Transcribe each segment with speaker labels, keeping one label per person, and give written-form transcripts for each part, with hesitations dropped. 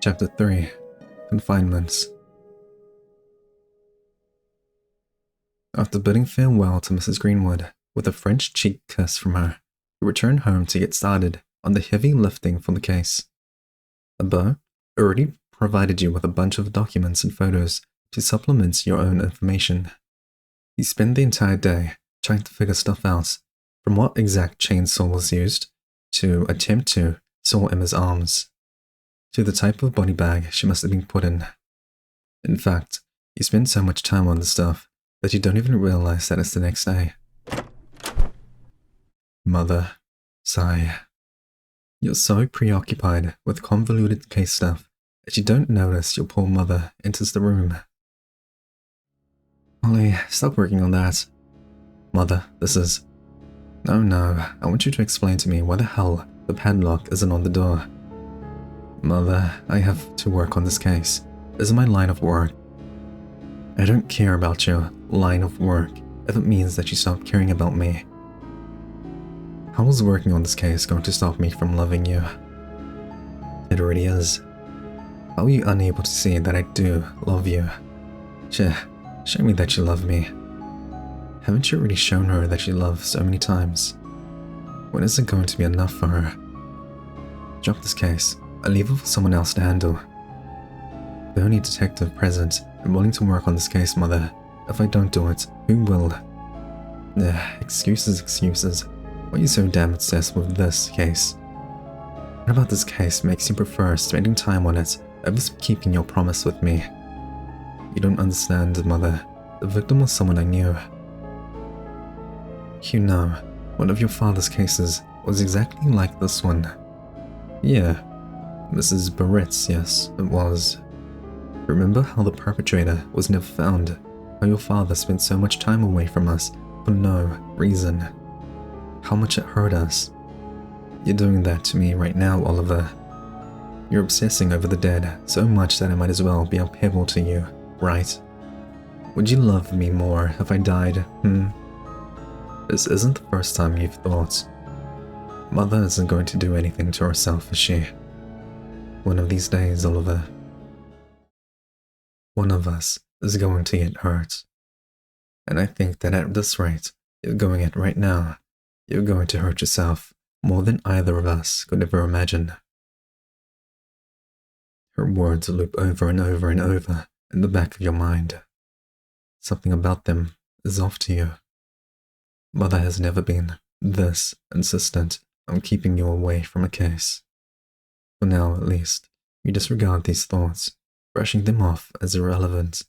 Speaker 1: Chapter 3 Confinements. After bidding farewell to Mrs. Greenwood with a French cheek kiss from her, he returned home to get started on the heavy lifting for the case. Beau already provided you with a bunch of documents and photos to supplement your own information. You spent the entire day trying to figure stuff out, from what exact chainsaw was used, to attempt to saw Emma's arms, to the type of body bag she must have been put in. In fact, you spend so much time on this stuff that you don't even realize that it's the next day. Mother. Sigh. You're so preoccupied with convoluted case stuff that you don't notice your poor mother enters the room. Molly, stop working on that. Mother, this is... No, I want you to explain to me why the hell the padlock isn't on the door. Mother, I have to work on this case. This is my line of work. I don't care about your line of work if it means that you stop caring about me. How is working on this case going to stop me from loving you? It already is. How are you unable to see that I do love you? Show me that you love me. Haven't you already shown her that you love so many times? When is it going to be enough for her? Drop this case. I'll leave it for someone else to handle. The only detective present and willing to work on this case, Mother. If I don't do it, who will? Excuses. Why are you so damn obsessed with this case? What about this case makes you prefer spending time on it over keeping your promise with me? You don't understand, Mother. The victim was someone I knew. You know, one of your father's cases was exactly like this one. Yeah, Mrs. Barrett's, yes, it was. Remember how the perpetrator was never found? How your father spent so much time away from us for no reason? How much it hurt us? You're doing that to me right now, Oliver. You're obsessing over the dead so much that I might as well be a pebble to you, right? Would you love me more if I died, This isn't the first time you've thought. Mother isn't going to do anything to herself, is she? One of these days, Oliver. One of us is going to get hurt. And I think that at this rate, you're going it right now, you're going to hurt yourself more than either of us could ever imagine. Her words loop over and over and over in the back of your mind. Something about them is off to you. Mother has never been this insistent on keeping you away from a case. For now, at least, you disregard these thoughts, brushing them off as irrelevant.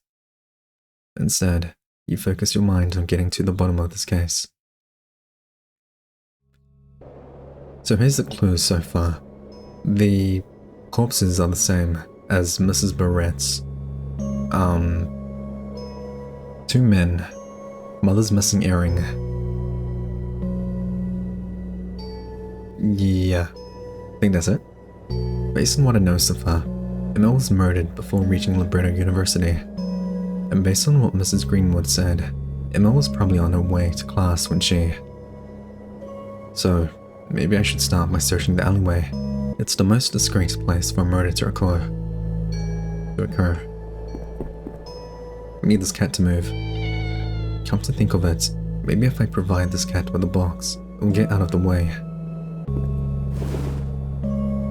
Speaker 1: Instead, you focus your mind on getting to the bottom of this case. So here's the clues so far. The corpses are the same as Mrs. Barrett's. 2 men. Mother's missing earring. Yeah, I think that's it. Based on what I know so far, Emma was murdered before reaching Libretto University. And based on what Mrs. Greenwood said, Emma was probably on her way to class when she... So, maybe I should start by searching the alleyway. It's the most discreet place for a murder to occur. We need this cat to move. Come to think of it, maybe if I provide this cat with a box, it will get out of the way.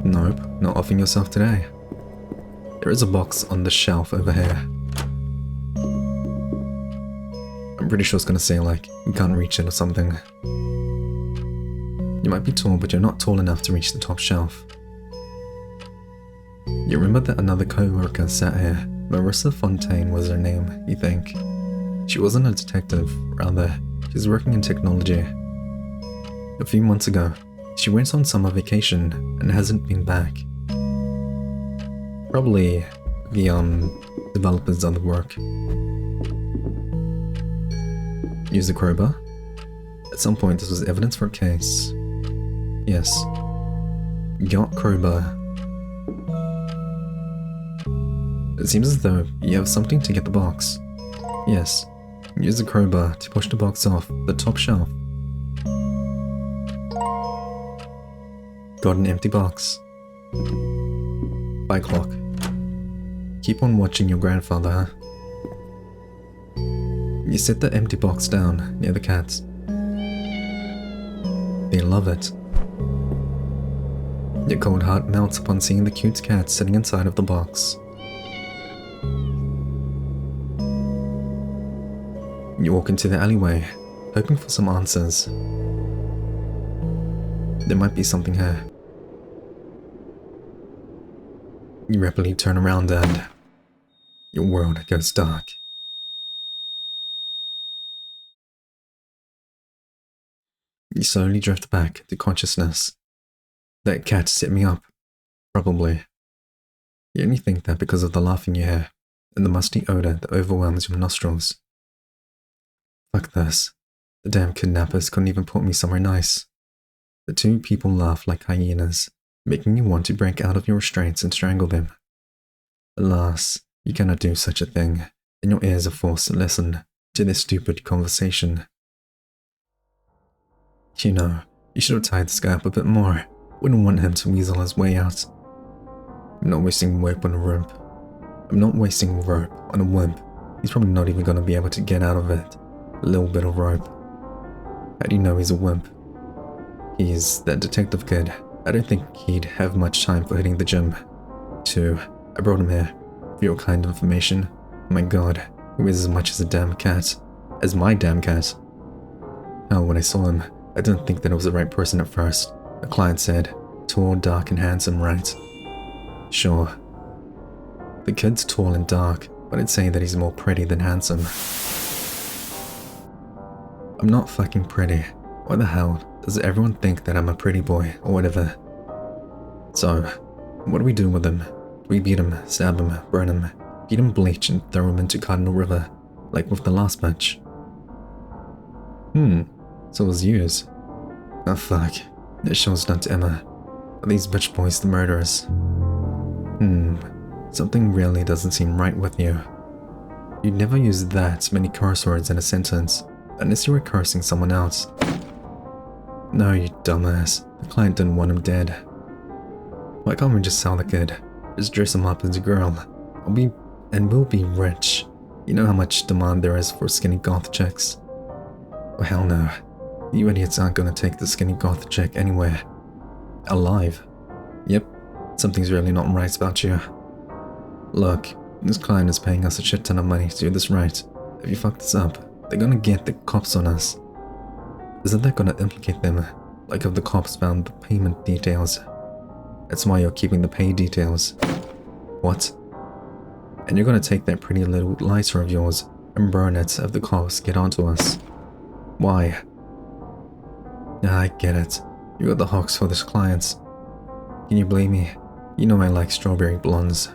Speaker 1: Nope, not offing yourself today. There is a box on the shelf over here. I'm pretty sure it's gonna say like, you can't reach it or something. You might be tall, but you're not tall enough to reach the top shelf. You remember that another co-worker sat here? Marissa Fontaine was her name, you think? She wasn't a detective, rather, she's working in technology. A few months ago, she went on summer vacation and hasn't been back. Probably the developers of the work. Use a crowbar? At some point this was evidence for a case. Yes. Got crowbar. It seems as though you have something to get the box. Yes. Use the crowbar to push the box off the top shelf. Got an empty box. By clock. keep on watching your grandfather, huh? You set the empty box down near the cats. They love it. Your cold heart melts upon seeing the cute cat sitting inside of the box. You walk into the alleyway, hoping for some answers. There might be something here. You rapidly turn around and your world goes dark. You slowly drift back to consciousness. That cat set me up, probably. You only think that because of the laughing you hear and the musty odor that overwhelms your nostrils. Fuck this. The damn kidnappers couldn't even put me somewhere nice. The two people laugh like hyenas, making you want to break out of your restraints and strangle them. Alas, you cannot do such a thing, and your ears are forced to listen to this stupid conversation. You know, you should have tied this guy up a bit more. Wouldn't want him to weasel his way out. I'm not wasting rope on a wimp. He's probably not even going to be able to get out of it. A little bit of rope. How do you know he's a wimp? He's that detective kid. I don't think he'd have much time for hitting the gym. Too, I brought him here for your kind of information. Oh my god, he weighs as much as a damn cat. As my damn cat. Oh, when I saw him, I didn't think that it was the right person at first. The client said, tall, dark, and handsome, right? Sure. The kid's tall and dark, but I'd say that he's more pretty than handsome. I'm not fucking pretty. Why the hell does everyone think that I'm a pretty boy or whatever? So, what do we do with him? Do we beat him, stab him, burn him, feed him bleach and throw him into Cardinal River, like with the last batch? So it was yours. Oh fuck, this show's not to Emma. Are these bitch boys the murderers? Something really doesn't seem right with you. You'd never use that many curse words in a sentence, unless you were cursing someone else. No, you dumbass. The client didn't want him dead. Why can't we just sell the kid? Just dress him up as a girl. We'll be rich. You know how much demand there is for skinny goth chicks. Oh hell no. You idiots aren't gonna take the skinny goth chick anywhere. Alive. Yep, something's really not right about you. Look, this client is paying us a shit ton of money to do this right. If you fuck this up, they're gonna get the cops on us. Isn't that gonna implicate them? Like if the cops found the payment details. That's why you're keeping the pay details. What? And you're gonna take that pretty little lighter of yours and burn it if the cops get onto us. Why? Yeah, I get it. You got the hooks for this client. Can you blame me? You know I like strawberry blondes.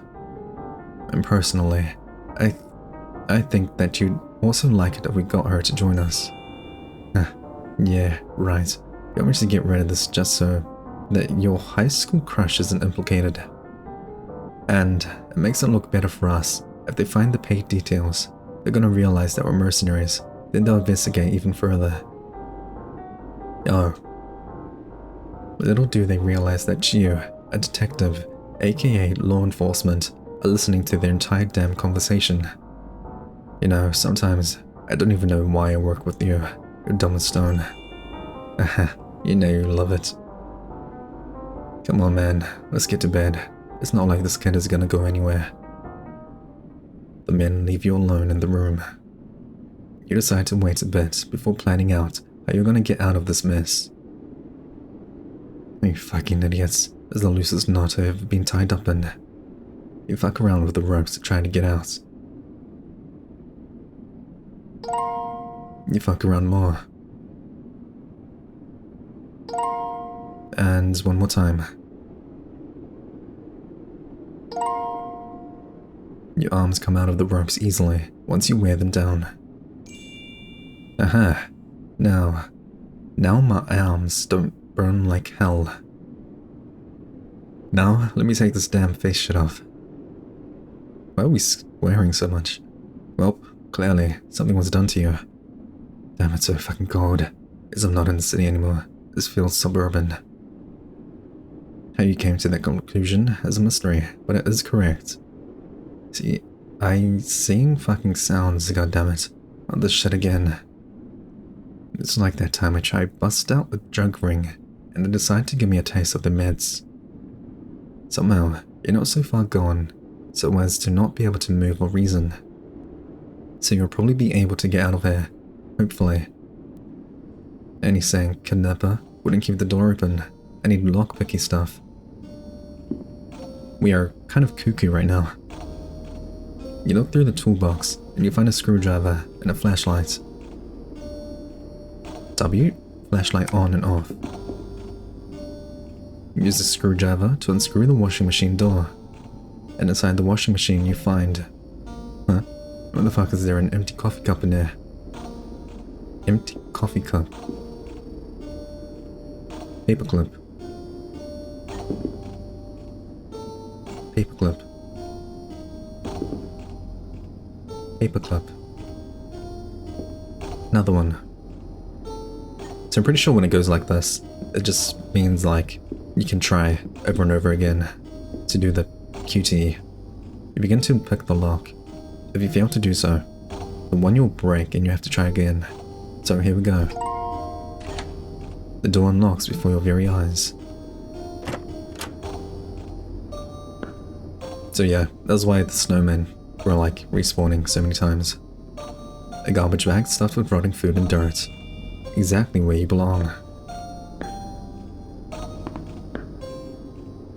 Speaker 1: And personally, I think that you'd also like it if we got her to join us. Yeah, right. You want me to get rid of this just so that your high school crush isn't implicated. And it makes it look better for us. If they find the paid details, they're gonna realize that we're mercenaries. Then they'll investigate even further. Oh. Little do they realize that you, a detective, aka law enforcement, are listening to their entire damn conversation. You know, sometimes I don't even know why I work with you. You're dumb as stone. You know you love it. Come on, man. Let's get to bed. It's not like this kid is gonna go anywhere. The men leave you alone in the room. You decide to wait a bit before planning out how you're gonna get out of this mess. You fucking idiots. It's the loosest knot I've ever been tied up in. You fuck around with the ropes to try to get out. You fuck around more. And one more time. Your arms come out of the ropes easily once you wear them down. Aha. Now my arms don't burn like hell. Now, let me take this damn face shit off. Why are we swearing so much? Well, clearly, something was done to you. Damn, it's so fucking cold. As I'm not in the city anymore. This feels suburban. How you came to that conclusion is a mystery, but it is correct. See, I'm seeing fucking sounds, goddammit. Not this shit again. It's like that time I tried bust out with drug ring, and they decide to give me a taste of the meds. Somehow, you're not so far gone, so as to not be able to move or reason. So you'll probably be able to get out of here, hopefully. Any saying kidnapper wouldn't keep the door open. I need lockpicky stuff. We are kind of cuckoo right now. You look through the toolbox, and you find a screwdriver and a flashlight. W, flashlight on and off. Use the screwdriver to unscrew the washing machine door. And inside the washing machine you find... Huh? What the fuck is there, an empty coffee cup in there? Empty coffee cup. Paperclip. Paperclip. Paperclip. Another one. So I'm pretty sure when it goes like this, it just means like you can try over and over again to do the QTE. You begin to pick the lock. If you fail to do so, the one you'll break and you have to try again. So here we go. The door unlocks before your very eyes. So yeah, that's why the snowmen were like respawning so many times. A garbage bag stuffed with rotting food and dirt. Exactly where you belong.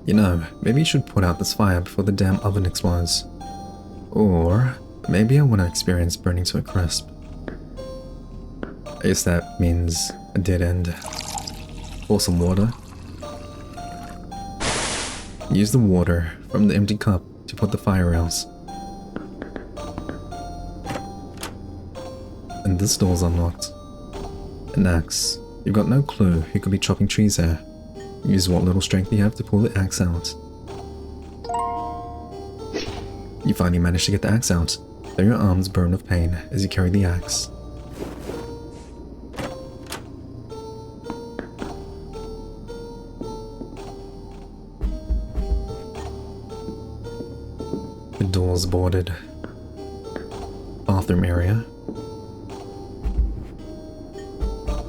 Speaker 1: You know, maybe you should put out this fire before the damn oven explodes. Or maybe I want to experience burning to a crisp. I guess that means a dead end. Pour some water. Use the water from the empty cup to put the fire out. And this door's unlocked. An axe. You've got no clue who could be chopping trees here. Use what little strength you have to pull the axe out. You finally manage to get the axe out, though your arms burn with pain as you carry the axe. The door's boarded. Bathroom area.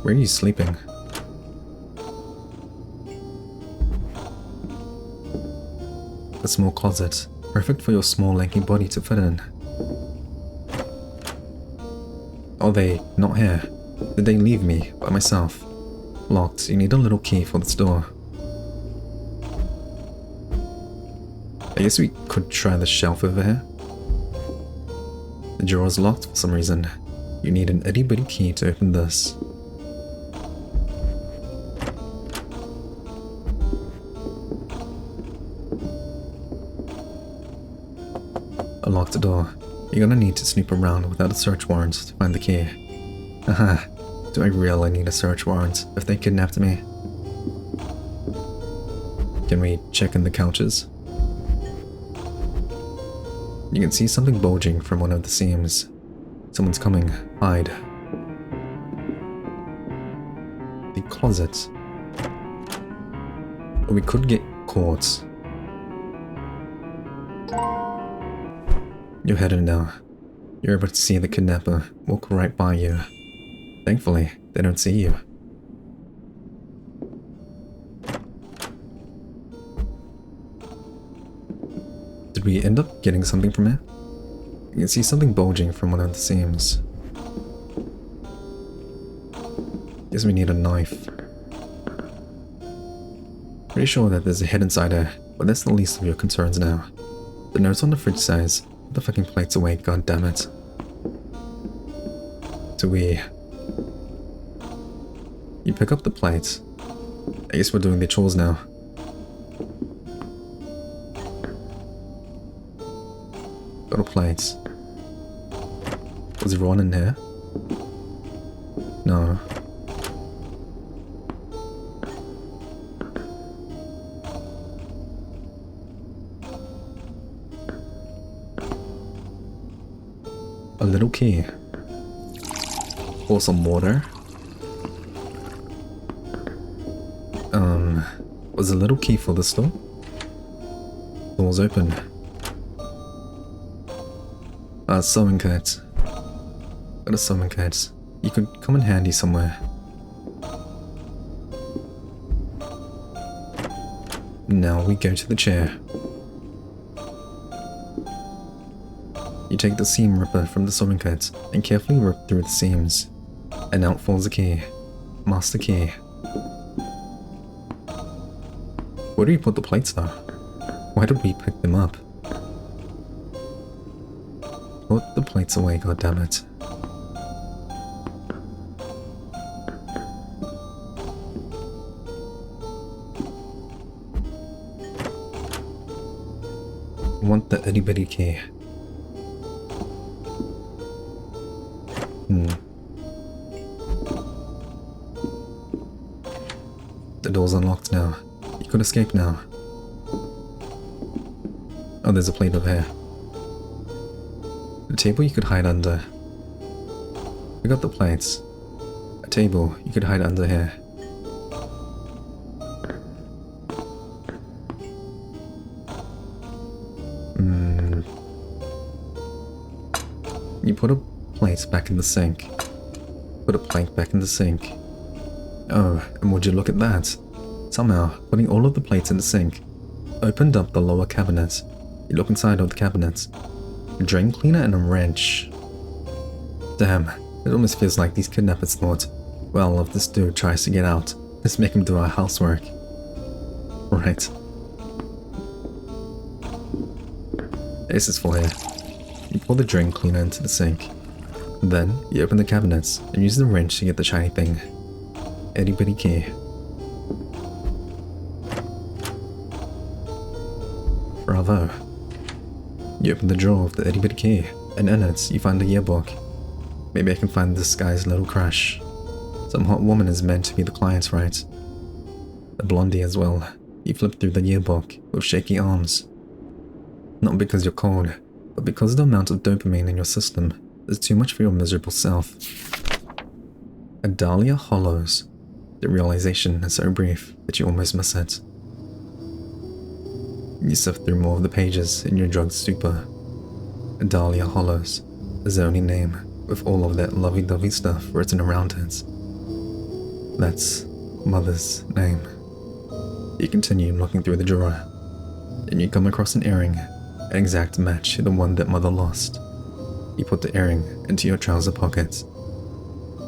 Speaker 1: Where are you sleeping? A small closet, perfect for your small lanky body to fit in. Are they not here? Did they leave me by myself? Locked, you need a little key for this door. I guess we could try the shelf over here. The drawer is locked for some reason. You need an itty bitty key to open this. A locked door. You're gonna need to snoop around without a search warrant to find the key. Haha, do I really need a search warrant if they kidnapped me? Can we check in the couches? You can see something bulging from one of the seams. Someone's coming. Hide. The closet. Or we could get caught. You're headed now. You're able to see the kidnapper walk right by you. Thankfully, they don't see you. Did we end up getting something from here? You can see something bulging from one of the seams. Guess we need a knife. Pretty sure that there's a head inside here, but that's the least of your concerns now. The notes on the fridge says, "Put the fucking plates away, goddammit." So you pick up the plates. I guess we're doing the chores now. Got a plate. Was Ron in here? No. A little key. Pour some water. Was a little key for this door? Door's open. Sewing kit. Got a sewing kit. You could come in handy somewhere. Now we go to the chair. You take the seam ripper from the sewing kit and carefully rip through the seams. And out falls a key. Master key. Where do you put the plates though? Why did we pick them up? Put the plates away, goddammit. I want the itty bitty key. The door's unlocked now. You could escape now. Oh, there's a plate over here. A table you could hide under. We got the plates. A table you could hide under here. You put a plate back in the sink. Put a plate back in the sink. Oh, and would you look at that? Somehow, putting all of the plates in the sink opened up the lower cabinet. You look inside of the cabinet. A drain cleaner and a wrench. Damn, it almost feels like these kidnappers thought, well, if this dude tries to get out, let's make him do our housework. Right. This is for you. You pour the drain cleaner into the sink. Then, you open the cabinets and use the wrench to get the shiny thing. Itty bitty key. Bravo. You open the drawer with the itty bitty key, and in it you find a yearbook. Maybe I can find this guy's little crush. Some hot woman is meant to be the client, right? A blondie as well. You flip through the yearbook with shaky arms. Not because you're cold, but because the amount of dopamine in your system is too much for your miserable self. A Dahlia Hollows. The realization is so brief that you almost miss it. You sift through more of the pages in your drugged stupor. A Dahlia Hollows is the only name with all of that lovey-dovey stuff written around it. That's Mother's name. You continue looking through the drawer, and you come across an earring, an exact match to the one that Mother lost. You put the earring into your trouser pocket.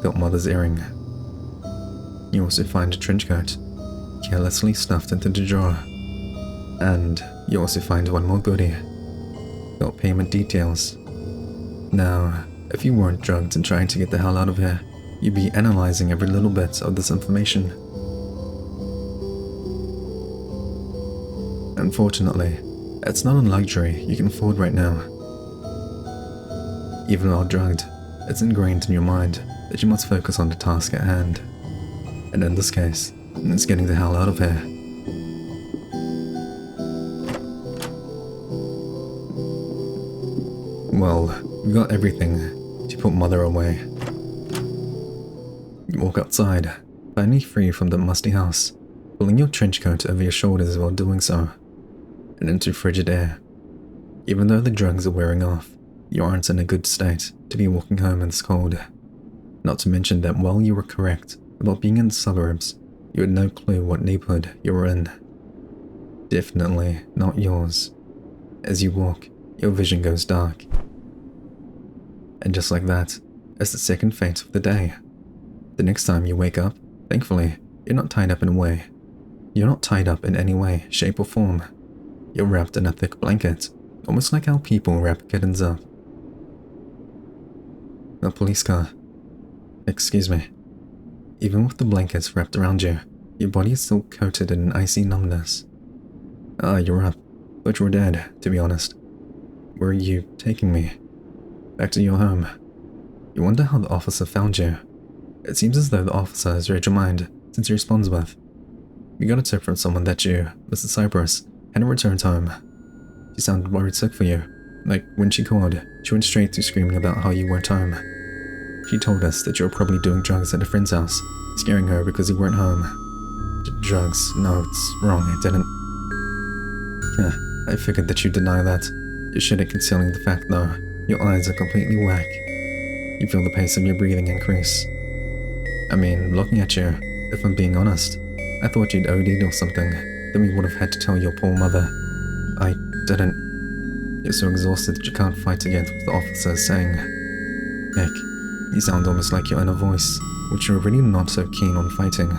Speaker 1: Got Mother's earring. You also find a trench coat, carelessly stuffed into the drawer. And you also find one more goodie. Got payment details. Now, if you weren't drugged and trying to get the hell out of here, you'd be analyzing every little bit of this information. Unfortunately, it's not a luxury you can afford right now. Even while drugged, it's ingrained in your mind that you must focus on the task at hand. And in this case, it's getting the hell out of here. Well, we've got everything to put Mother away. You walk outside, finally free from the musty house, pulling your trench coat over your shoulders while doing so, and into frigid air. Even though the drugs are wearing off, you aren't in a good state to be walking home in this cold. Not to mention that while you were correct about being in the suburbs, you had no clue what neighborhood you were in. Definitely not yours. As you walk, your vision goes dark. And just like that, it's the second fate of the day. The next time you wake up, thankfully, you're not tied up in a way. You're not tied up in any way, shape or form. You're wrapped in a thick blanket, almost like how people wrap kittens up. A police car. Excuse me. Even with the blankets wrapped around you, your body is still coated in an icy numbness. Ah, you're up, but you're dead, to be honest. Where are you taking me? Back to your home. You wonder how the officer found you. It seems as though the officer has read your mind since he responds with, "We got a tip from someone that you, Mr. Cypress, hadn't returned home. She sounded worried sick for you. Like, when she called, she went straight to screaming about how you weren't home. She told us that you were probably doing drugs at a friend's house, scaring her because you weren't home." Drugs? No, it's wrong, I didn't. Yeah, I figured that you'd deny that. You're shit at concealing the fact, though. Your eyes are completely whack. You feel the pace of your breathing increase. I mean, looking at you, if I'm being honest, I thought you'd OD'd or something, then we would have had to tell your poor mother. I didn't. You're so exhausted that you can't fight against what the officer is saying. Heck, you sound almost like your inner voice, which you're really not so keen on fighting.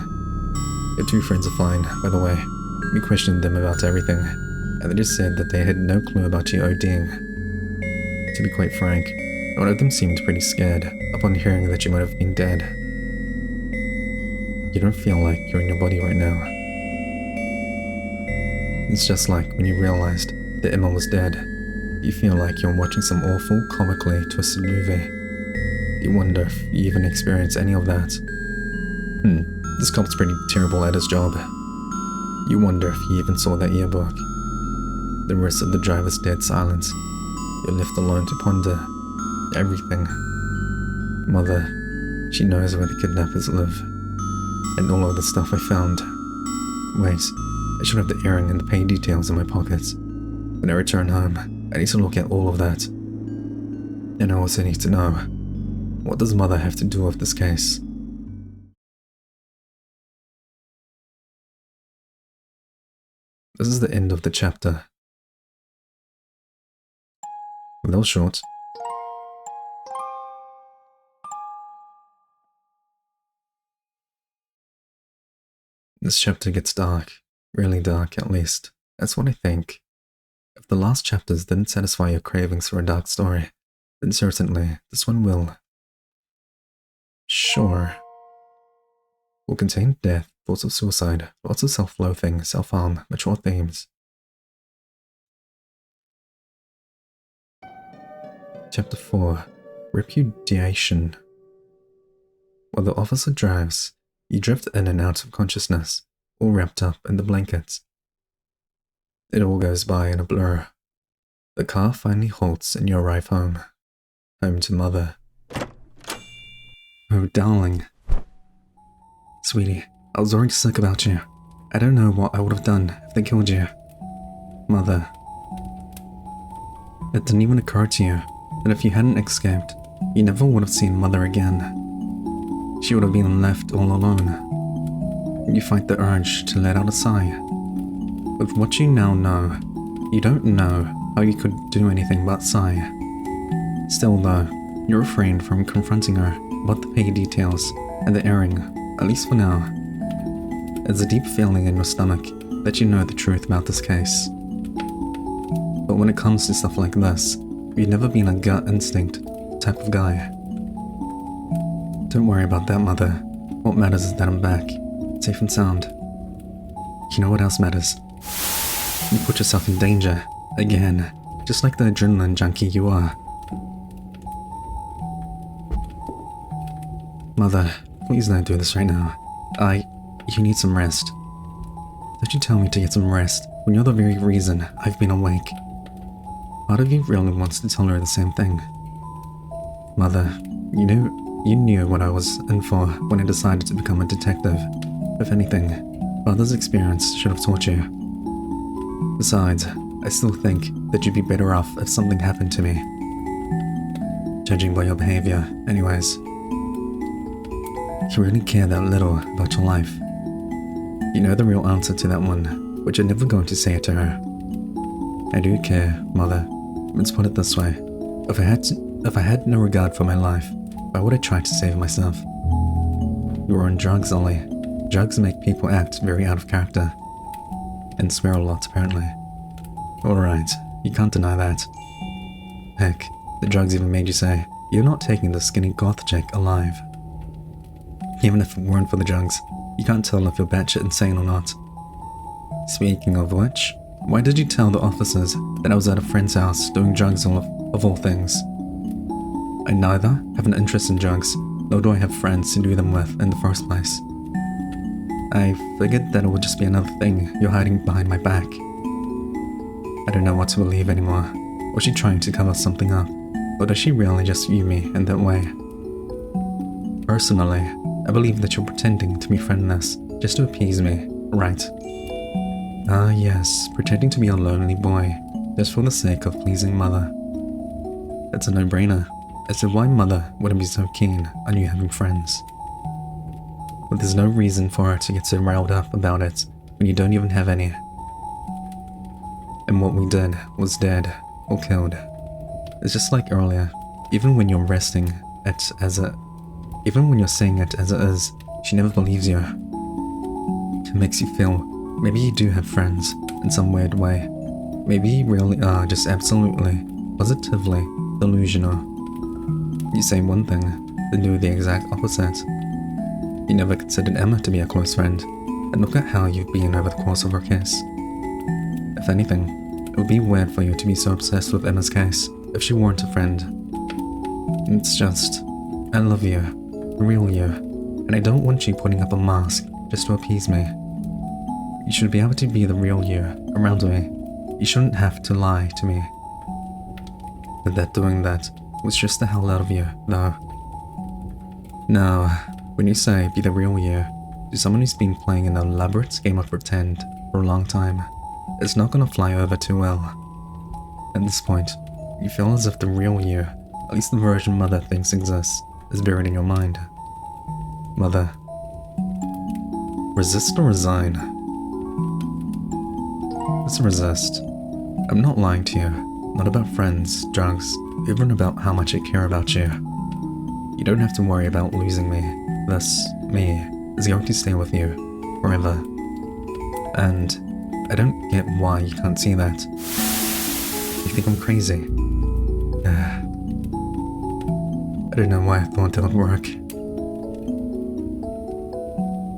Speaker 1: Your two friends are fine, by the way. We questioned them about everything, and they just said that they had no clue about you ODing. To be quite frank, one of them seemed pretty scared upon hearing that you might have been dead. You don't feel like you're in your body right now. It's just like when you realized that Emma was dead. You feel like you're watching some awful, comically twisted movie. You wonder if you even experienced any of that. This cop's pretty terrible at his job. You wonder if he even saw that yearbook. The rest of the driver's dead silence. You're left alone to ponder everything. Mother, she knows where the kidnappers live. And all of the stuff I found. Wait, I should have the earring and the pay details in my pockets. When I return home, I need to look at all of that. And I also need to know, what does Mother have to do with this case? This is the end of the chapter. A little short. This chapter gets dark. Really dark, at least. That's what I think. If the last chapters didn't satisfy your cravings for a dark story, then certainly this one will. Sure. Will contain death, thoughts of suicide, lots of self-loathing, self-harm, mature themes. Chapter 4. Repudiation. While the officer drives, you drift in and out of consciousness, all wrapped up in the blankets. It all goes by in a blur. The car finally halts and you arrive home. Home to Mother. Oh, darling. Sweetie, I was already sick about you. I don't know what I would have done if they killed you. Mother. It didn't even occur to you that if you hadn't escaped, you never would have seen Mother again. She would have been left all alone. You fight the urge to let out a sigh. With what you now know, you don't know how you could do anything but sigh. Still though, you refrain from confronting her about the pay details and the earring, at least for now. There's a deep feeling in your stomach that you know the truth about this case. But when it comes to stuff like this, you've never been a gut instinct type of guy. Don't worry about that, Mother. What matters is that I'm back, safe and sound. You know what else matters? You put yourself in danger, again, just like the adrenaline junkie you are. Mother, please don't do this right now. You need some rest. Don't you tell me to get some rest when you're the very reason I've been awake. Part of you really wants to tell her the same thing. Mother, you knew what I was in for when I decided to become a detective. If anything, Father's experience should have taught you. Besides, I still think that you'd be better off if something happened to me. Judging by your behavior, anyways. You really care that little about your life. You know the real answer to that one, but you're never going to say it to her. I do care, Mother. Let's put it this way. If I had no regard for my life, why would I try to save myself? You were on drugs, Ollie. Drugs make people act very out of character. And swear a lot, apparently. Alright, you can't deny that. Heck, the drugs even made you say, you're not taking the skinny goth chick alive. Even if it weren't for the drugs, you can't tell if you're batshit insane or not. Speaking of which, why did you tell the officers that I was at a friend's house doing drugs of all things? I neither have an interest in drugs, nor do I have friends to do them with in the first place. I figured that it would just be another thing you're hiding behind my back. I don't know what to believe anymore. Was she trying to cover something up, or does she really just view me in that way? Personally, I believe that you're pretending to be friendless just to appease me, right? Ah yes, pretending to be a lonely boy, just for the sake of pleasing Mother. It's a no-brainer as to why Mother wouldn't be so keen on you having friends. But there's no reason for her to get so riled up about it when you don't even have any. And what we did was dead or killed. It's just like earlier, even when you're saying it as it is, she never believes you. It makes you feel maybe you do have friends in some weird way. Maybe you really are just absolutely, positively delusional. You say one thing, then do the exact opposite. You never considered Emma to be a close friend, and look at how you've been over the course of her case. If anything, it would be weird for you to be so obsessed with Emma's case if she weren't a friend. It's just, I love you, real you, and I don't want you putting up a mask just to appease me. You should be able to be the real you around me. You shouldn't have to lie to me. But that doing that was just the hell out of you, though. Now, when you say be the real you to someone who's been playing an elaborate game of pretend for a long time, it's not gonna fly over too well. At this point, you feel as if the real you, at least the version Mother thinks exists, is buried in your mind. Mother. Resist or resign? Let's resist. I'm not lying to you, not about friends, drugs, even about how much I care about you. You don't have to worry about losing me. This, me, is going to stay with you, forever. And I don't get why you can't see that. You think I'm crazy? I don't know why I thought that would work.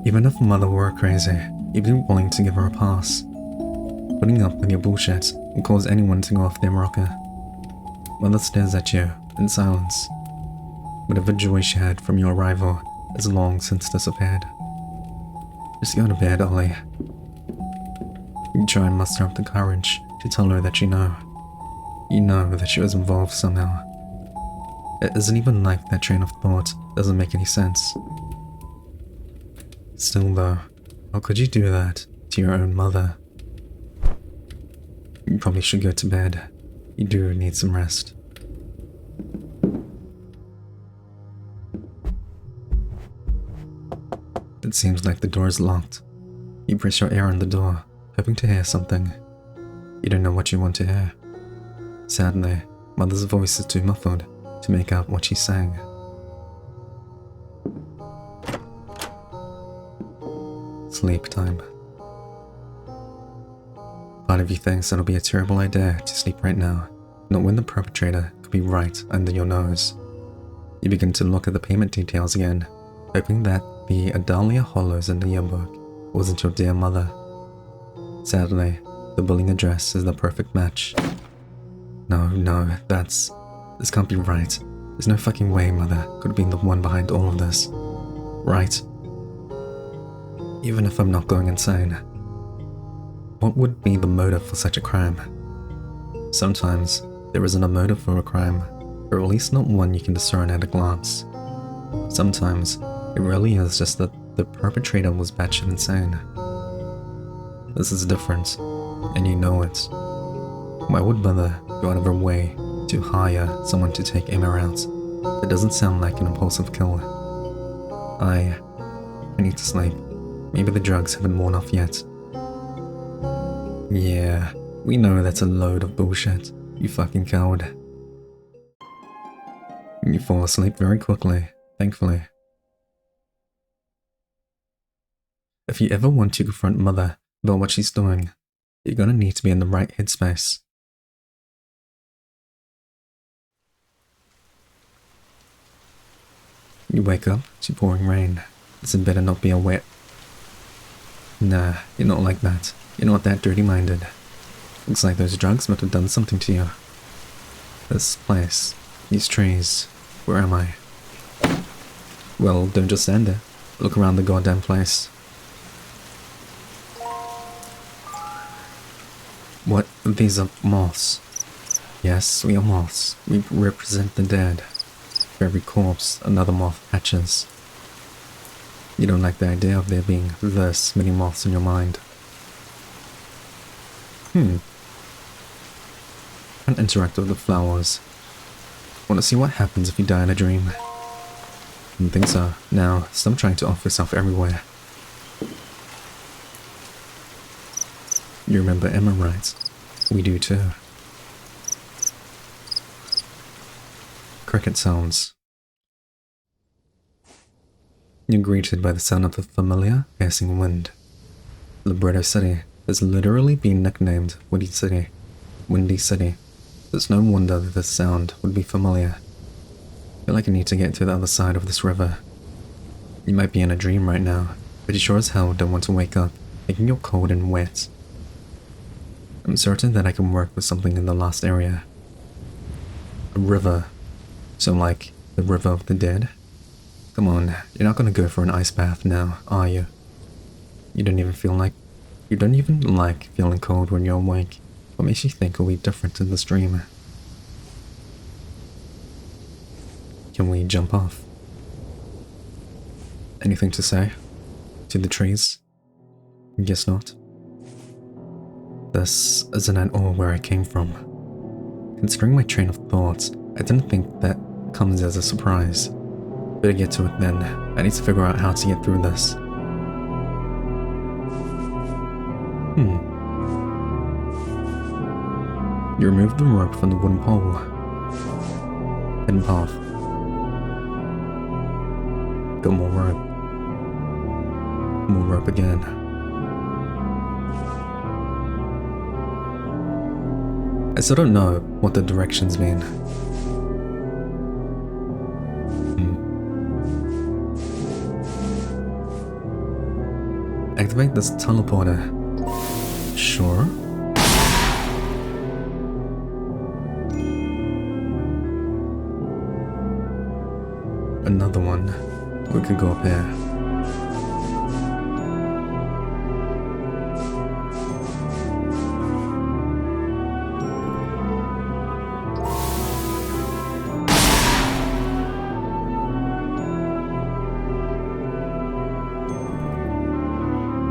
Speaker 1: Even if Mother were crazy, you'd be willing to give her a pass. Putting up with your bullshit will cause anyone to go off their rocker. Mother stares at you in silence. Whatever joy she had from your arrival has long since disappeared. Just go to bed, Ollie. You try and muster up the courage to tell her that you know. You know that she was involved somehow. It isn't even like that train of thought doesn't make any sense. Still though, how could you do that to your own mother? You probably should go to bed. You do need some rest. It seems like the door is locked. You press your ear on the door, hoping to hear something. You don't know what you want to hear. Sadly, Mother's voice is too muffled to make out what she's saying. Sleep time. Part of you thinks it'll be a terrible idea to sleep right now, not when the perpetrator could be right under your nose. You begin to look at the payment details again, hoping that the Adalia Hollows in the yearbook wasn't your dear mother. Sadly, the billing address is the perfect match. No, this can't be right. There's no fucking way Mother could have been the one behind all of this. Right? Even if I'm not going insane. What would be the motive for such a crime? Sometimes there isn't a motive for a crime, or at least not one you can discern at a glance. Sometimes it really is just that the perpetrator was batshit insane. This is different, and you know it. Why would Mother go out of her way to hire someone to take Emma out? That doesn't sound like an impulsive kill. I need to sleep. Maybe the drugs haven't worn off yet. Yeah, we know that's a load of bullshit, you fucking coward. You fall asleep very quickly, thankfully. If you ever want to confront Mother about what she's doing, you're gonna need to be in the right headspace. You wake up to pouring rain. This had better not be a wet. Nah, you're not like that. You're not that dirty-minded. Looks like those drugs must have done something to you. This place, these trees, where am I? Well, don't just stand there. Look around the goddamn place. What? These are moths. Yes, we are moths. We represent the dead. For every corpse, another moth hatches. You don't like the idea of there being this many moths in your mind. Can't interact with the flowers. Want to see what happens if you die in a dream? Didn't think so. Now, stop trying to off yourself everywhere. You remember Emma, right? We do too. Cricket sounds. You're greeted by the sound of the familiar, piercing wind. Libretto City has literally been nicknamed Windy City. Windy City. It's no wonder that this sound would be familiar. I feel like I need to get to the other side of this river. You might be in a dream right now, but you sure as hell don't want to wake up thinking you're cold and wet. I'm certain that I can work with something in the last area. A river. So like, the river of the dead? Come on, you're not gonna go for an ice bath now, are you? You don't even like feeling cold when you're awake. What makes you think it'll be different in this dream? Can we jump off? Anything to say? To the trees? Guess not. This isn't at all where I came from. Considering my train of thoughts, I didn't think that comes as a surprise. Better get to it then. I need to figure out how to get through this. You removed the rope from the wooden pole. Hidden path. Got more rope. More rope again. I still don't know what the directions mean. Activate this teleporter. Sure. Another one. We could go up here.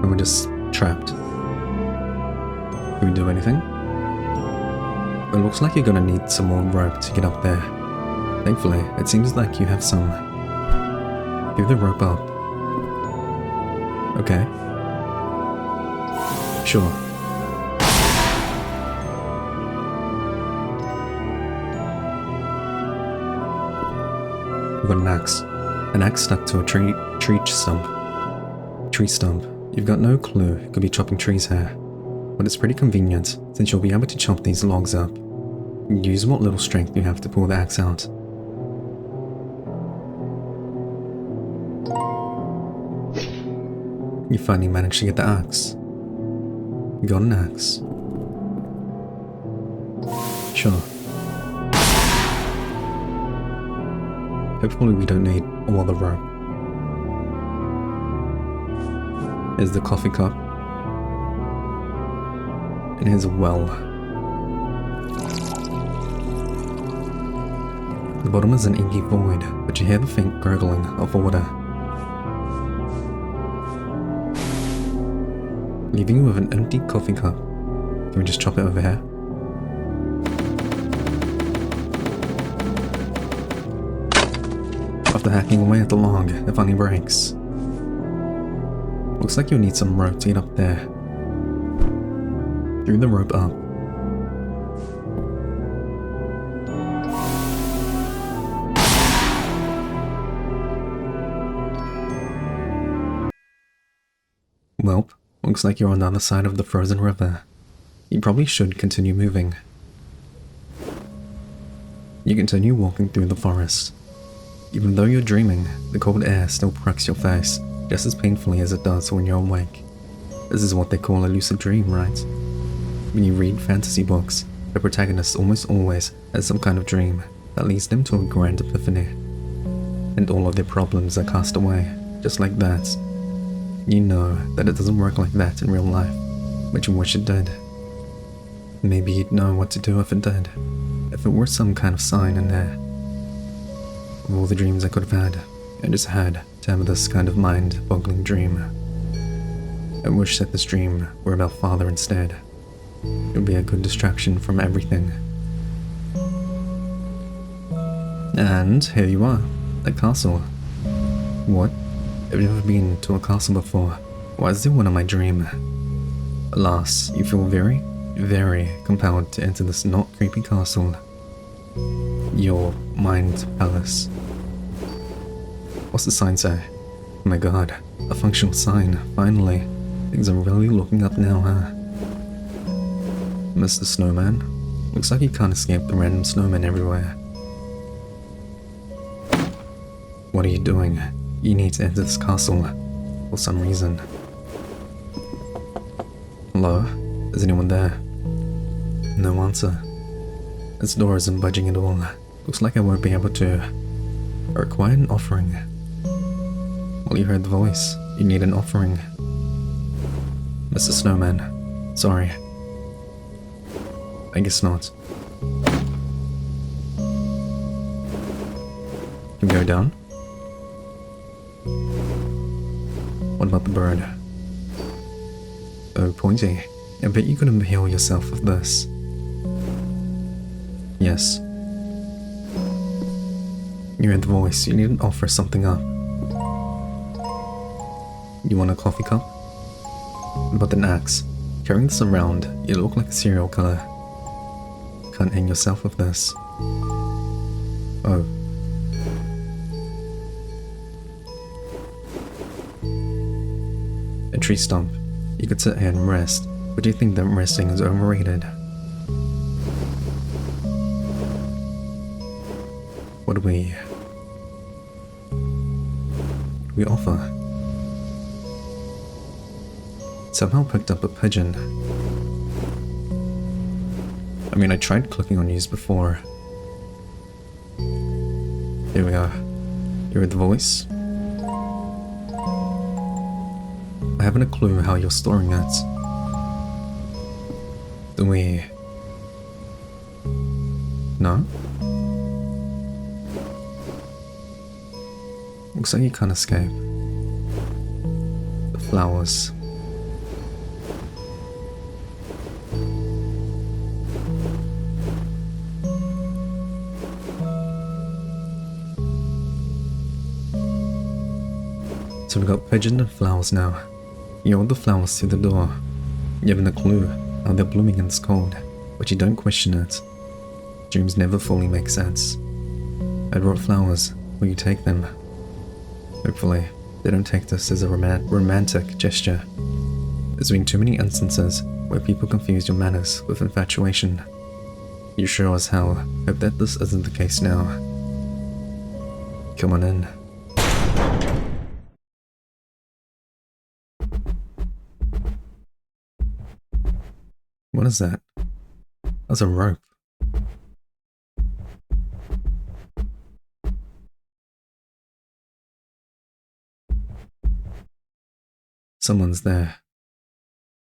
Speaker 1: We're just trapped. Can we do anything? It looks like you're gonna need some more rope to get up there. Thankfully, it seems like you have some. Give the rope up. Okay. Sure. We've got an axe. An axe stuck to a tree stump. You've got no clue you could be chopping trees here, but it's pretty convenient since you'll be able to chop these logs up. Use what little strength you have to pull the axe out. You finally managed to get the axe. You got an axe. Sure. Hopefully we don't need all the rope. Here's the coffee cup. And here's a well. The bottom is an inky void, but you hear the faint gurgling of water. Leaving you with an empty coffee cup. Can we just chop it over here? After hacking away at the log, it finally breaks. Looks like you'll need some rope to get up there. Threw the rope up. Welp, looks like you're on the other side of the frozen river. You probably should continue moving. You continue walking through the forest. Even though you're dreaming, the cold air still pricks your face, just as painfully as it does when you're awake. This is what they call a lucid dream, right? When you read fantasy books, the protagonist almost always has some kind of dream that leads them to a grand epiphany. And all of their problems are cast away, just like that. You know that it doesn't work like that in real life, but you wish it did. Maybe you'd know what to do if it did, if it were some kind of sign in there. Of all the dreams I could have had, I just had to have this kind of mind-boggling dream. I wish that this dream were about father instead. It would be a good distraction from everything. And here you are, the castle. What? I've never been to a castle before. Why is there one in my dream? Alas, you feel very, very compelled to enter this not creepy castle. Your mind palace. What's the sign say? Oh my god, a functional sign, finally. Things are really looking up now, huh? Mr. Snowman? Looks like you can't escape the random snowmen everywhere. What are you doing? You need to enter this castle for some reason. Hello? Is anyone there? No answer. This door isn't budging at all. Looks like I won't be able to. I require an offering. Well, you heard the voice. You need an offering. Mr. Snowman. Sorry. I guess not. Can we go down? What about the bird? Oh, Pointy. I bet you couldn't heal yourself with this. Yes. You heard the voice. You need to offer something up. You want a coffee cup? What about an axe? Carrying this around, you look like a serial killer. Can't hang yourself with this. Oh. A tree stump. You could sit here and rest, but do you think that resting is overrated? What do we offer? Somehow picked up a pigeon. I mean, I tried clicking on use before. Here we are. You heard the voice? I haven't a clue how you're storing it. Do we... No? Looks like you can't escape. The flowers. So we've got pigeon and flowers now. You hold the flowers through the door. You haven't a clue how they're blooming in this cold, but you don't question it. Dreams never fully make sense. I brought flowers. Will you take them? Hopefully, they don't take this as a romantic gesture. There's been too many instances where people confuse your manners with infatuation. You sure as hell hope that this isn't the case now. Come on in. What is that? That's a rope. Someone's there.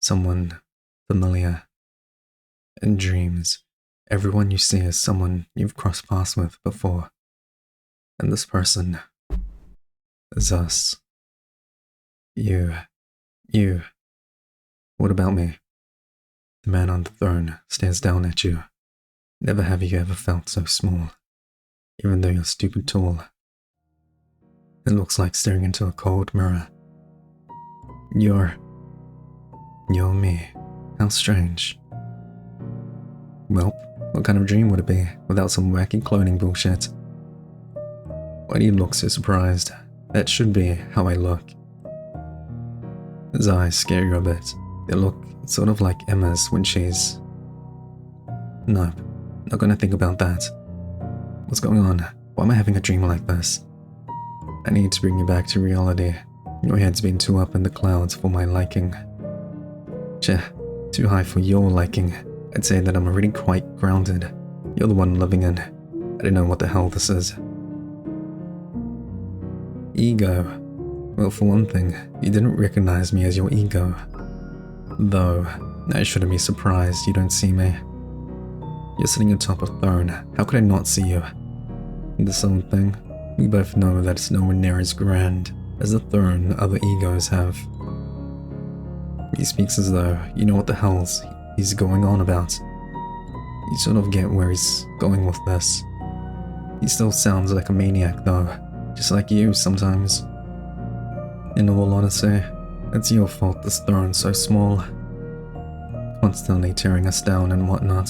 Speaker 1: Someone familiar. In dreams, everyone you see is someone you've crossed paths with before. And this person is us. You. What about me? The man on the throne stares down at you. Never have you ever felt so small, even though you're stupid tall. It looks like staring into a cold mirror. You're me. How strange. Well, what kind of dream would it be without some wacky cloning bullshit? Why do you look so surprised? That should be how I look. His eyes scare you a bit. They look sort of like Emma's when she's... Nope, not gonna think about that. What's going on? Why am I having a dream like this? I need to bring you back to reality. Your head's been too up in the clouds for my liking. Cheh, too high for your liking. I'd say that I'm already quite grounded. You're the one living in. I don't know what the hell this is. Ego. Well, for one thing, you didn't recognize me as your ego. Though, I shouldn't be surprised you don't see me. You're sitting atop a throne. How could I not see you? This old thing, we both know that it's nowhere near as grand as the throne other egos have. He speaks as though you know what the hell's he's going on about. You sort of get where he's going with this. He still sounds like a maniac though, just like you sometimes. In all honesty, it's your fault this throne's so small. Constantly tearing us down and whatnot.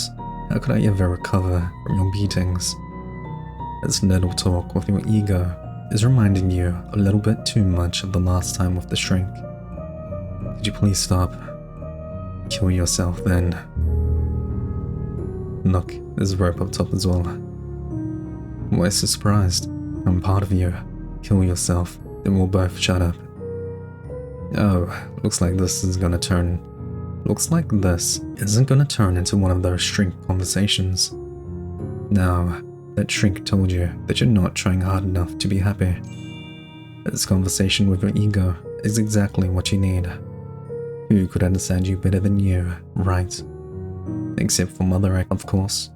Speaker 1: How could I ever recover from your beatings? This little talk with your ego is reminding you a little bit too much of the last time with the shrink. Could you please stop? Kill yourself then. Look, there's rope up top as well. Why so surprised? I'm part of you. Kill yourself, then we'll both shut up. Oh, looks like this isn't gonna turn into one of those shrink conversations. Now, that shrink told you that you're not trying hard enough to be happy. This conversation with your ego is exactly what you need. Who could understand you better than you, right? Except for Mother, of course.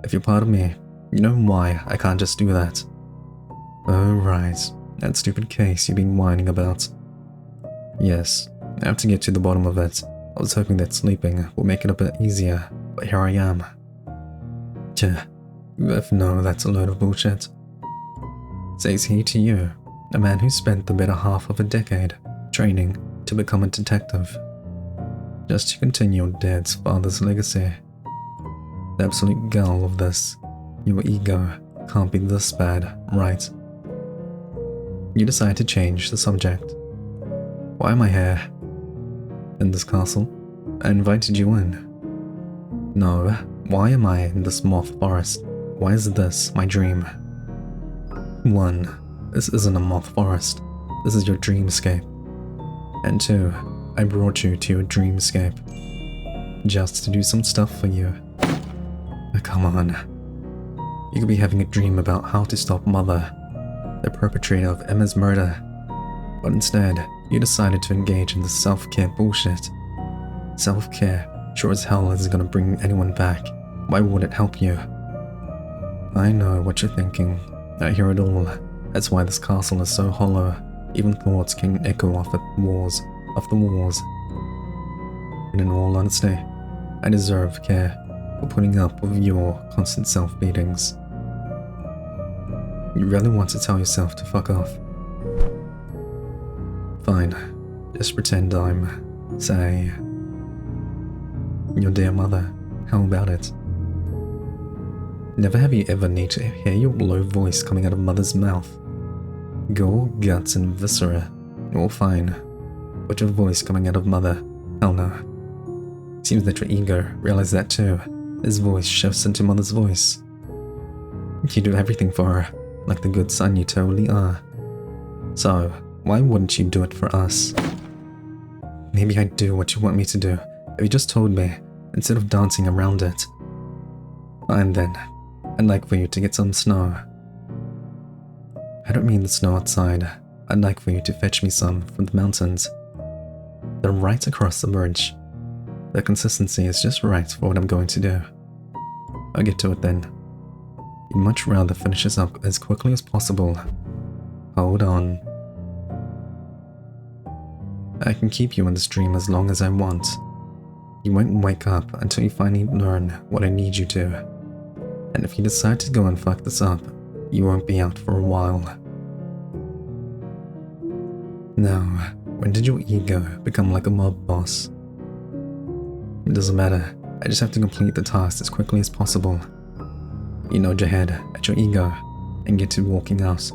Speaker 1: If you're part of me, you know why I can't just do that. Oh right, that stupid case you've been whining about. Yes, I have to get to the bottom of it. I was hoping that sleeping will make it a bit easier, but here I am. You both know that's a load of bullshit. Says he to you, a man who spent the better half of a decade training to become a detective, just to continue your dead father's legacy. The absolute gall of this, your ego can't be this bad, right? You decide to change the subject. Why am I here? In this castle? I invited you in. No, why am I in this moth forest? Why is this my dream? 1. This isn't a moth forest. This is your dreamscape. And 2. I brought you to your dreamscape. Just to do some stuff for you. Oh, come on. You could be having a dream about how to stop Mother, the perpetrator of Emma's murder. But instead, you decided to engage in this self-care bullshit. Self-care sure as hell isn't gonna bring anyone back. Why would it help you? I know what you're thinking. I hear it all. That's why this castle is so hollow. Even thoughts can echo off the walls. And in all honesty, I deserve care for putting up with your constant self-beatings. You really want to tell yourself to fuck off? Fine. Just pretend I'm, say, your dear mother. How about it? Never have you ever need to hear your low voice coming out of Mother's mouth. Gore, guts, and viscera. All fine. But your voice coming out of Mother, hell no. Seems that your ego realized that too. His voice shifts into Mother's voice. You do everything for her, like the good son you totally are. So, why wouldn't you do it for us? Maybe I'd do what you want me to do, if you just told me, instead of dancing around it. Fine then. I'd like for you to get some snow. I don't mean the snow outside. I'd like for you to fetch me some from the mountains. They're right across the bridge. The consistency is just right for what I'm going to do. I'll get to it then. You'd much rather finish this up as quickly as possible. Hold on. I can keep you in this dream as long as I want. You won't wake up until you finally learn what I need you to. And if you decide to go and fuck this up, you won't be out for a while. Now, when did your ego become like a mob boss? It doesn't matter, I just have to complete the task as quickly as possible. You nod your head at your ego and get to walking out.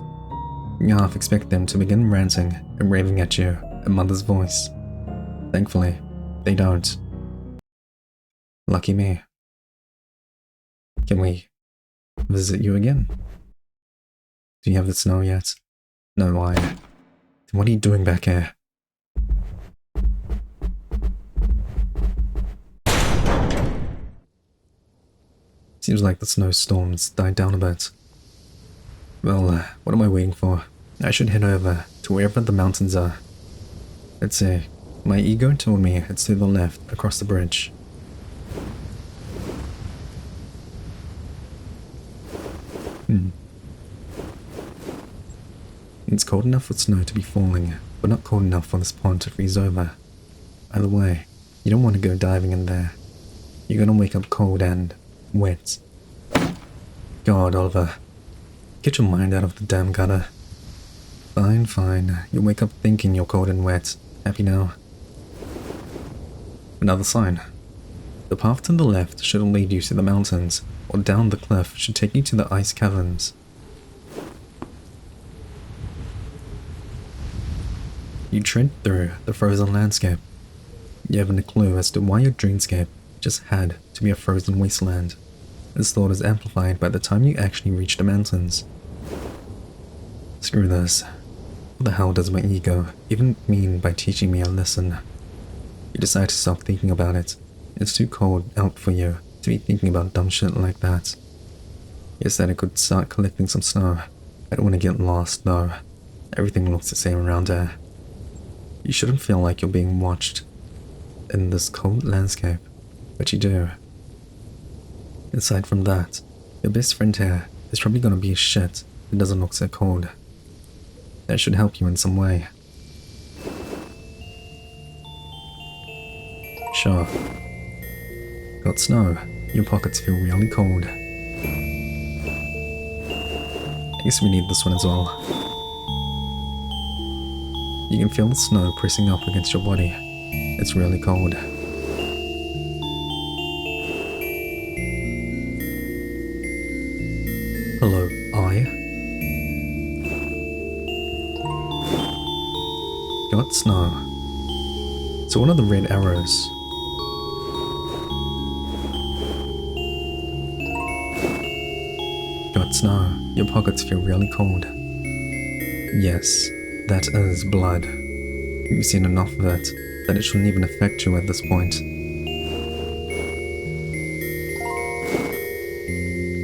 Speaker 1: You half expect them to begin ranting and raving at you in Mother's voice. Thankfully, they don't. Lucky me. Can we visit you again? Do you have the snow yet? No, why? Then what are you doing back here? Seems like the snowstorm's died down a bit. Well, what am I waiting for? I should head over to wherever the mountains are. Let's see. My ego told me it's to the left across the bridge. It's cold enough for snow to be falling, but not cold enough for this pond to freeze over. Either way, you don't want to go diving in there. You're gonna wake up cold and wet. God, Oliver. Get your mind out of the damn gutter. Fine, fine. You'll wake up thinking you're cold and wet. Happy now? Another sign. The path to the left should lead you to the mountains, or down the cliff should take you to the ice caverns. You tread through the frozen landscape. You haven't a clue as to why your dreamscape just had to be a frozen wasteland. This thought is amplified by the time you actually reach the mountains. Screw this. What the hell does my ego even mean by teaching me a lesson? You decide to stop thinking about it. It's too cold out for you to be thinking about dumb shit like that. You said I could start collecting some snow. I don't want to get lost though. Everything looks the same around here. You shouldn't feel like you're being watched in this cold landscape, but you do. Aside from that, your best friend here is probably gonna be shit. It doesn't look so cold. That should help you in some way. Sure. Got snow. Your pockets feel really cold. I guess we need this one as well. You can feel the snow pressing up against your body. It's really cold. Hello, I? Got snow. So what are the red arrows? Got snow. Your pockets feel really cold. Yes, that is blood. You've seen enough of it that it shouldn't even affect you at this point.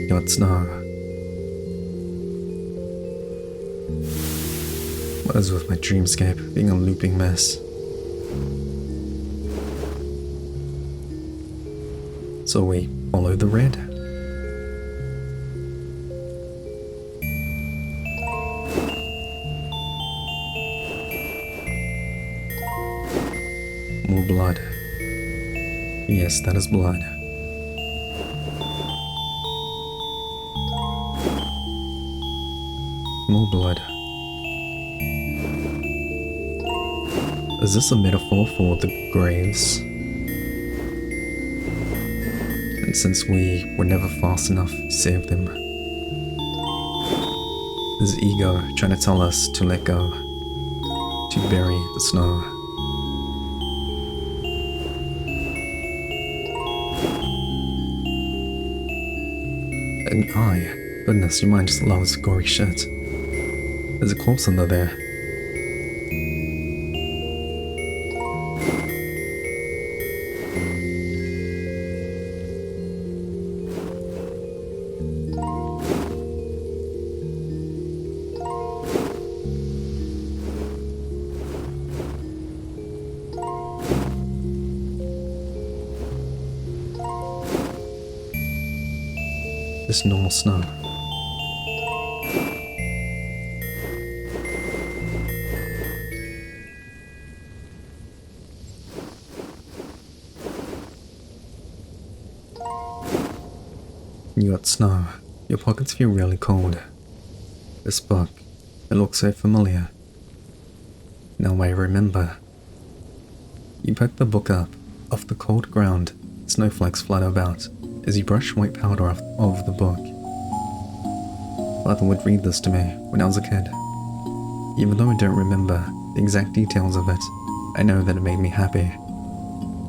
Speaker 1: Got snow. What is with my dreamscape being a looping mess? So we follow the red. More blood. Yes, that is blood. More blood. Is this a metaphor for the graves? And since we were never fast enough to save them, is ego trying to tell us to let go, to bury the snow? And goodness, your mind just loves gory shit. There's a corpse under there. Just normal snow. You got snow. Your pockets feel really cold. This book, it looks so familiar. Now I remember. You pick the book up. Off the cold ground, snowflakes flutter about as you brush white powder off the book. Father would read this to me when I was a kid. Even though I don't remember the exact details of it, I know that it made me happy.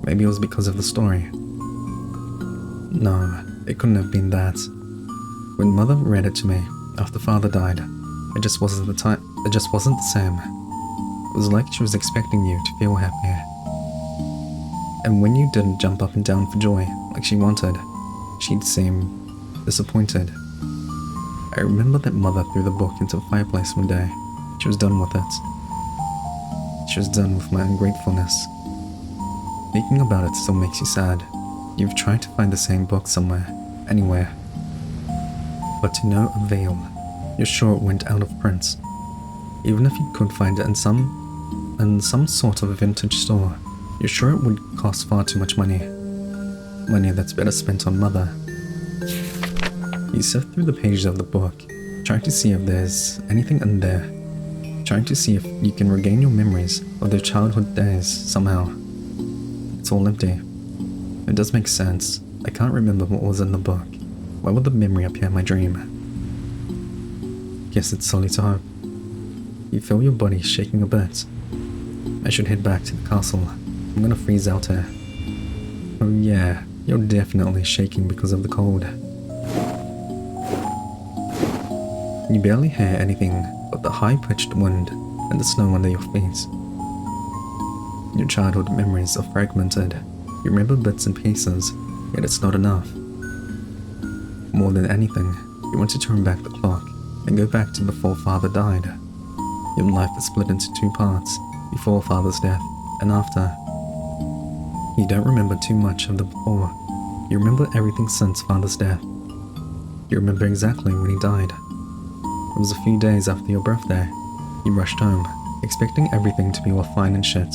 Speaker 1: Maybe it was because of the story. No, it couldn't have been that. When Mother read it to me after Father died, it just wasn't the same. It was like she was expecting you to feel happy. And when you didn't jump up and down for joy like she wanted, she'd seem disappointed. I remember that Mother threw the book into the fireplace one day. She was done with it. She was done with my ungratefulness. Thinking about it still makes you sad. You've tried to find the same book somewhere, anywhere. But to no avail. You're sure it went out of print. Even if you could find it in some sort of vintage store, you're sure it would cost far too much money. Money that's better spent on Mother. You sift through the pages of the book, trying to see if there's anything in there, trying to see if you can regain your memories of their childhood days somehow. It's all empty. It does make sense. I can't remember what was in the book. Why would the memory appear in my dream? Guess it's solely to hope. You feel your body shaking a bit. I should head back to the castle. I'm gonna freeze out here. Oh yeah, you're definitely shaking because of the cold. You barely hear anything but the high-pitched wind and the snow under your feet. Your childhood memories are fragmented. You remember bits and pieces, yet it's not enough. More than anything, you want to turn back the clock and go back to before Father died. Your life is split into two parts, before Father's death and after. You don't remember too much of the before. You remember everything since Father's death. You remember exactly when he died. It was a few days after your birthday. You rushed home, expecting everything to be all fine and shit.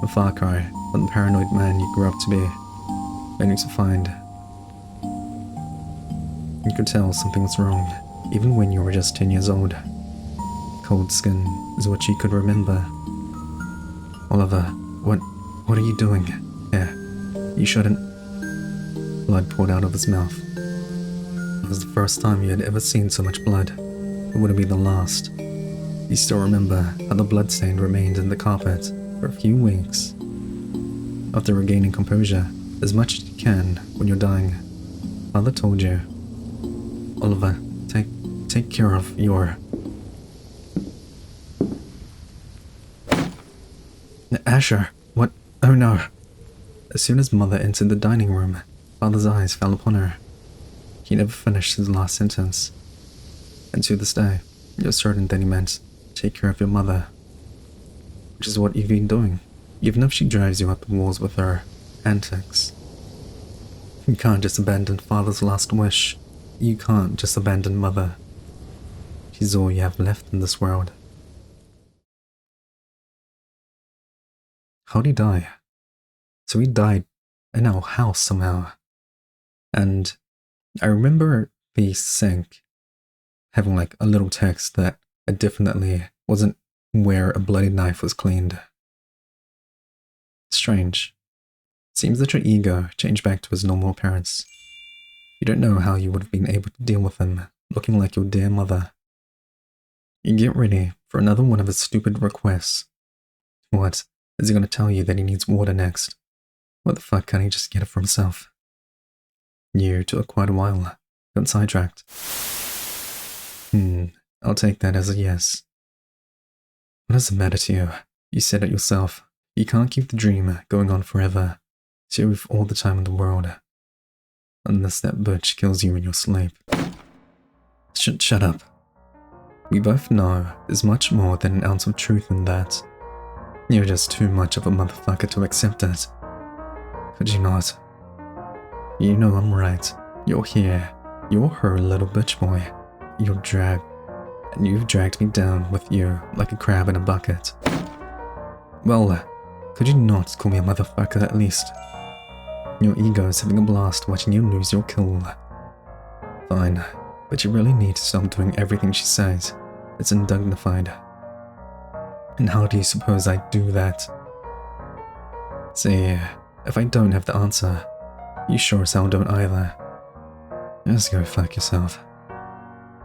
Speaker 1: A far cry from the paranoid man you grew up to be, only to find you could tell something was wrong, even when you were just 10 years old. Cold skin is what you could remember. Oliver, what are you doing? Here, you shouldn't. Blood poured out of his mouth. It was the first time you had ever seen so much blood. It wouldn't be the last. You still remember how the bloodstain remained in the carpet for a few weeks. After regaining composure, as much as you can when you're dying, Father told you, Oliver, take care of your... Asher, what? Oh no. As soon as Mother entered the dining room, Father's eyes fell upon her. He never finished his last sentence. And to this day, you're certain that he meant, take care of your mother. Which is what you've been doing, even if she drives you up the walls with her antics. You can't just abandon Father's last wish. You can't just abandon Mother. She's all you have left in this world. How'd he die? So he died in our house somehow. And I remember the sink having like a little text that it definitely wasn't where a bloody knife was cleaned. Strange. Seems that your ego changed back to his normal appearance. You don't know how you would have been able to deal with him looking like your dear mother. You get ready for another one of his stupid requests. What? Is he going to tell you that he needs water next? What the fuck can't he just get it for himself? You took quite a while. Got sidetracked. I'll take that as a yes. What does it matter to you? You said it yourself. You can't keep the dream going on forever. So you have all the time in the world. Unless that bitch kills you in your sleep. Shut up. We both know there's much more than an ounce of truth in that. You're just too much of a motherfucker to accept it. Could you not? You know I'm right. You're here. You're her little bitch boy. You're dragged. And you've dragged me down with you like a crab in a bucket. Well, could you not call me a motherfucker at least? Your ego's having a blast watching you lose your cool. Fine, but you really need to stop doing everything she says. It's undignified. And how do you suppose I do that? See, if I don't have the answer, you sure as hell don't either. Just go fuck yourself.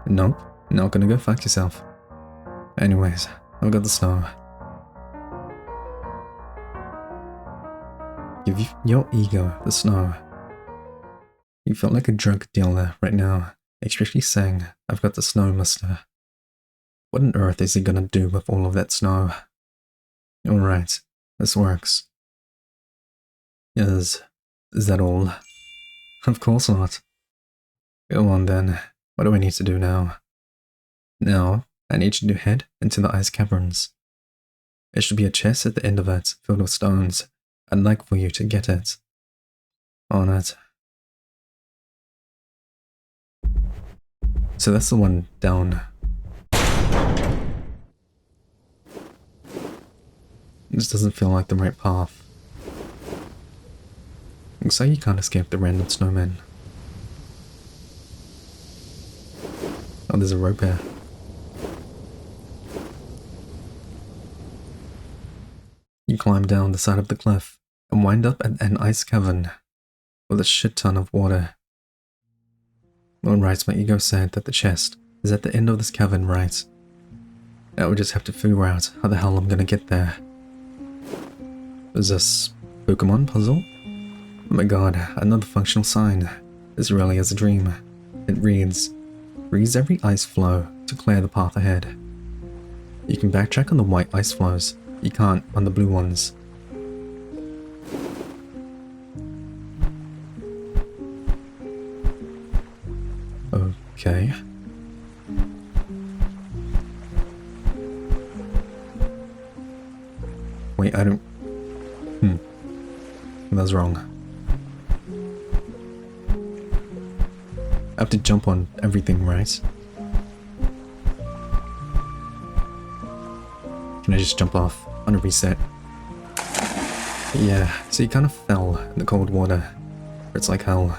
Speaker 1: Nope, not gonna go fuck yourself. Anyways, I've got the snow. Give your ego the snow. You feel like a drug dealer right now, especially saying, I've got the snow, mister. What on earth is he gonna do with all of that snow? Alright, this works. Is that all? Of course not. Go on then, what do I need to do now? Now, I need you to head into the ice caverns. There should be a chest at the end of it, filled with stones. I'd like for you to get it. On it. So that's the one down. This doesn't feel like the right path. Looks like you can't escape the random snowman. Oh, there's a rope here. You climb down the side of the cliff and wind up at an ice cavern with a shit ton of water. Alright, my ego said that the chest is at the end of this cavern, right? Now we just have to figure out how the hell I'm gonna get there. Is this Pokemon puzzle? Oh my god, another functional sign. This really is a dream. It reads, freeze every ice flow to clear the path ahead. You can backtrack on the white ice flows, you can't on the blue ones. Okay. Wait, I don't... That's wrong. I have to jump on everything, right? Can I just jump off on a reset? Yeah, so you kind of fell in the cold water. It's like hell.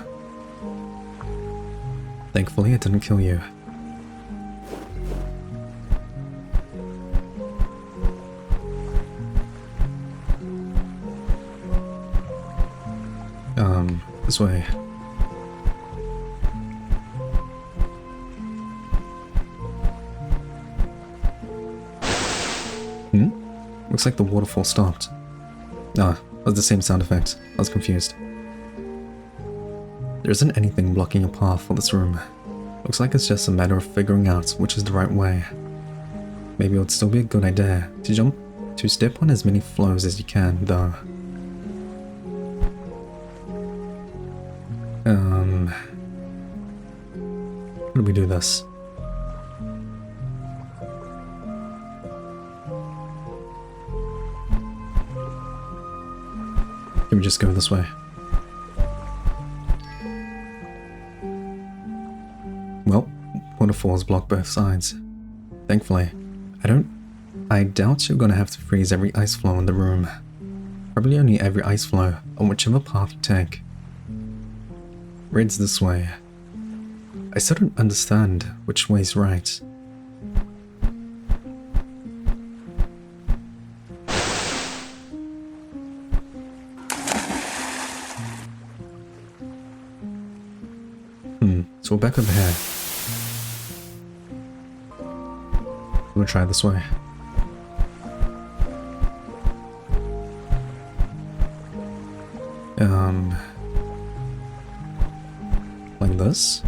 Speaker 1: Thankfully, it didn't kill you. This way. Looks like the waterfall stopped. Ah, that was the same sound effect. I was confused. There isn't anything blocking your path for this room. Looks like it's just a matter of figuring out which is the right way. Maybe it would still be a good idea to step on as many flows as you can, though. How do we do this? Can we just go this way? Well, waterfalls block both sides. Thankfully, I doubt you're gonna have to freeze every ice flow in the room. Probably only every ice flow on whichever path you take. Red's this way. I still don't understand which way's right. So we're back over here. We'll try this way. Like this?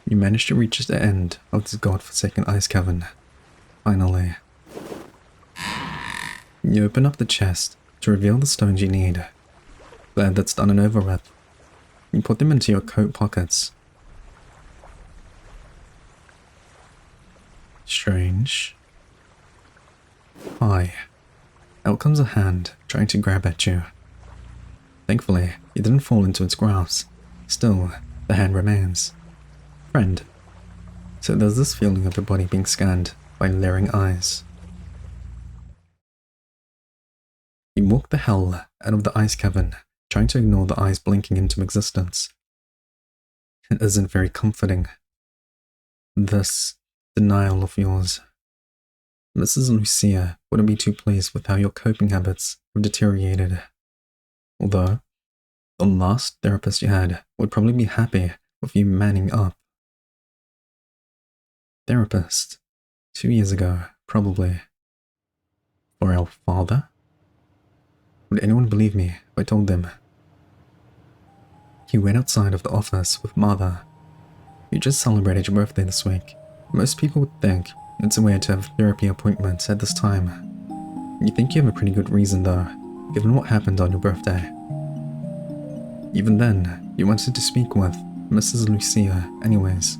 Speaker 1: You managed to reach the end of this godforsaken ice cavern. Finally. You open up the chest to reveal the stones you need. Glad that's done and over with. You put them into your coat pockets. Strange. Hi. Out comes a hand trying to grab at you. Thankfully, you didn't fall into its grasp. Still, the hand remains. Friend. So there's this feeling of your body being scanned by leering eyes. You walk the hell out of the ice cavern, trying to ignore the eyes blinking into existence. It isn't very comforting. This denial of yours. Mrs. Lucia wouldn't be too pleased with how your coping habits have deteriorated. Although, the last therapist you had would probably be happy with you manning up. Therapist. 2 years ago, probably. Or our father? Would anyone believe me if I told them? You went outside of the office with Mother. You just celebrated your birthday this week. Most people would think it's weird to have therapy appointments at this time. You think you have a pretty good reason though, given what happened on your birthday. Even then, you wanted to speak with Mrs. Lucia anyways.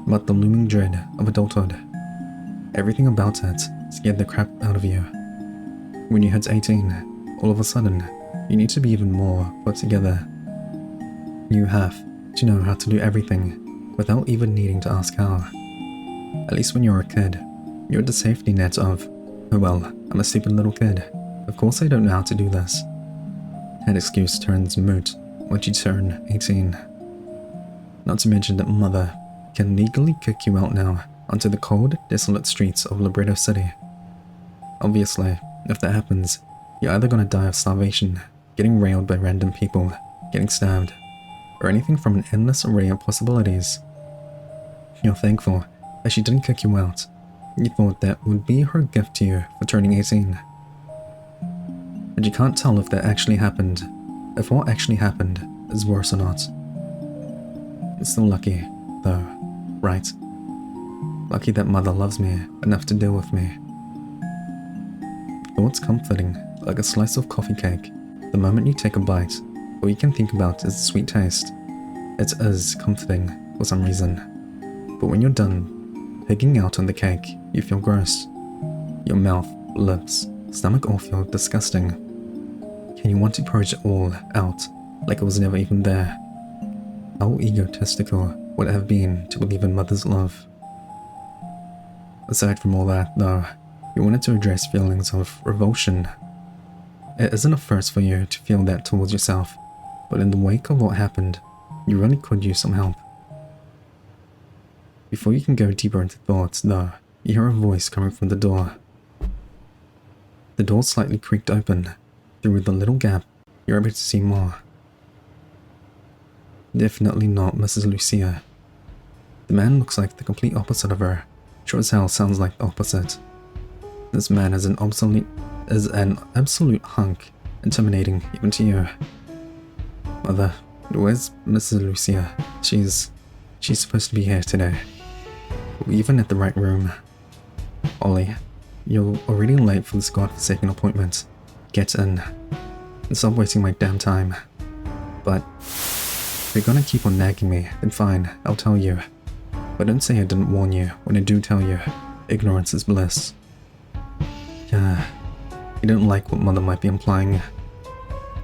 Speaker 1: But the looming dread of adulthood. Everything about it scared the crap out of you. When you hit 18, all of a sudden, you need to be even more put together. You have to know how to do everything without even needing to ask how. At least when you're a kid, you're the safety net of, oh well, I'm a stupid little kid. Of course I don't know how to do this. That excuse turns moot once you turn 18. Not to mention that Mother can legally kick you out now onto the cold, desolate streets of Libretto City. Obviously, if that happens, you're either gonna die of starvation, getting railed by random people, getting stabbed, or anything from an endless array of possibilities. You're thankful that she didn't kick you out. You thought that would be her gift to you for turning 18. But you can't tell if that actually happened, if what actually happened is worse or not. It's still lucky, though, right? Lucky that Mother loves me enough to deal with me. Though it's comforting, like a slice of coffee cake, the moment you take a bite, all you can think about is the sweet taste. It is comforting for some reason. But when you're done pigging out on the cake, you feel gross. Your mouth, lips, stomach all feel disgusting. And you want to purge it all out, like it was never even there. How egotistical would it have been to believe in Mother's love? Aside from all that, though, you wanted to address feelings of revulsion. It isn't a first for you to feel that towards yourself, but in the wake of what happened, you really could use some help. Before you can go deeper into thoughts, though, you hear a voice coming from the door. The door slightly creaked open. Through the little gap, you're able to see more. Definitely not Mrs. Lucia. The man looks like the complete opposite of her. Sure as hell sounds like the opposite. This man is an absolute hunk, intimidating even to you. Mother, where's Mrs. Lucia? She's supposed to be here today. We're even at the right room. Ollie, you're already late for this godforsaken appointment. Get in. And stop wasting my damn time. But if you're gonna keep on nagging me, then fine, I'll tell you. But don't say I didn't warn you when I do tell you. Ignorance is bliss. Yeah, you don't like what Mother might be implying.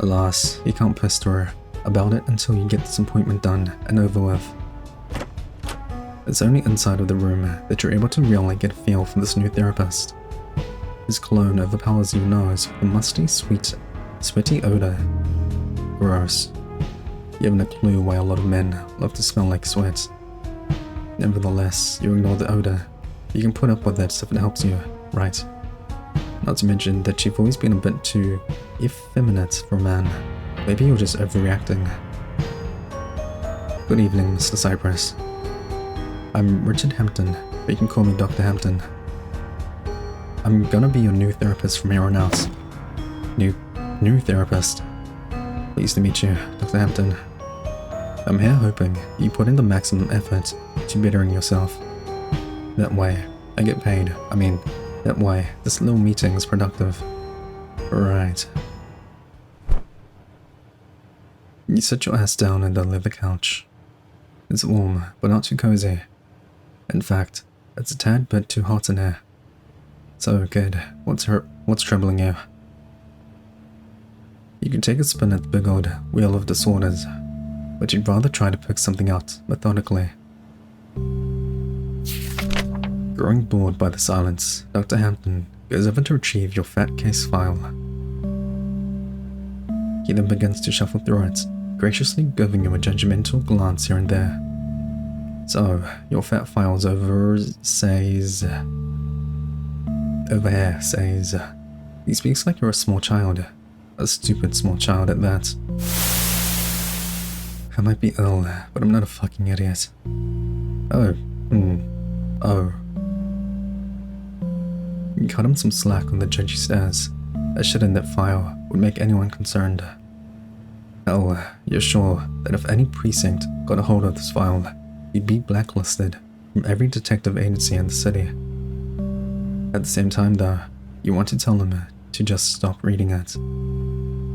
Speaker 1: Alas, you can't pester her about it until you get this appointment done and over with. It's only inside of the room that you're able to really get a feel for this new therapist. His cologne overpowers your nose with a musty, sweet, sweaty odor. Gross. You haven't a clue why a lot of men love to smell like sweat. Nevertheless, you ignore the odor. You can put up with it if it helps you, right? Not to mention that you've always been a bit too effeminate for a man. Maybe you're just overreacting. Good evening, Mr. Cypress. I'm Richard Hampton, but you can call me Dr. Hampton. I'm gonna be your new therapist from here on out. New therapist. Pleased to meet you, Dr. Hampton. I'm here hoping you put in the maximum effort to bettering yourself. That way, I get paid. That way, this little meeting is productive. Right. You sit your ass down on the leather couch. It's warm, but not too cozy. In fact, it's a tad bit too hot in here. So, kid, what's troubling you? You can take a spin at the big old wheel of disorders, but you'd rather try to pick something out methodically. Growing bored by the silence, Dr. Hampton goes over to retrieve your fat case file. He then begins to shuffle through it, graciously giving you a judgmental glance here and there. So, your fat file's over here says... He speaks like you're a small child. A stupid small child at that. I might be ill, but I'm not a fucking idiot. Oh. You cut him some slack on the judgy stares. A shit in that file would make anyone concerned. Hell, you're sure that if any precinct got a hold of this file, you'd be blacklisted from every detective agency in the city. At the same time though, you want to tell him to just stop reading it.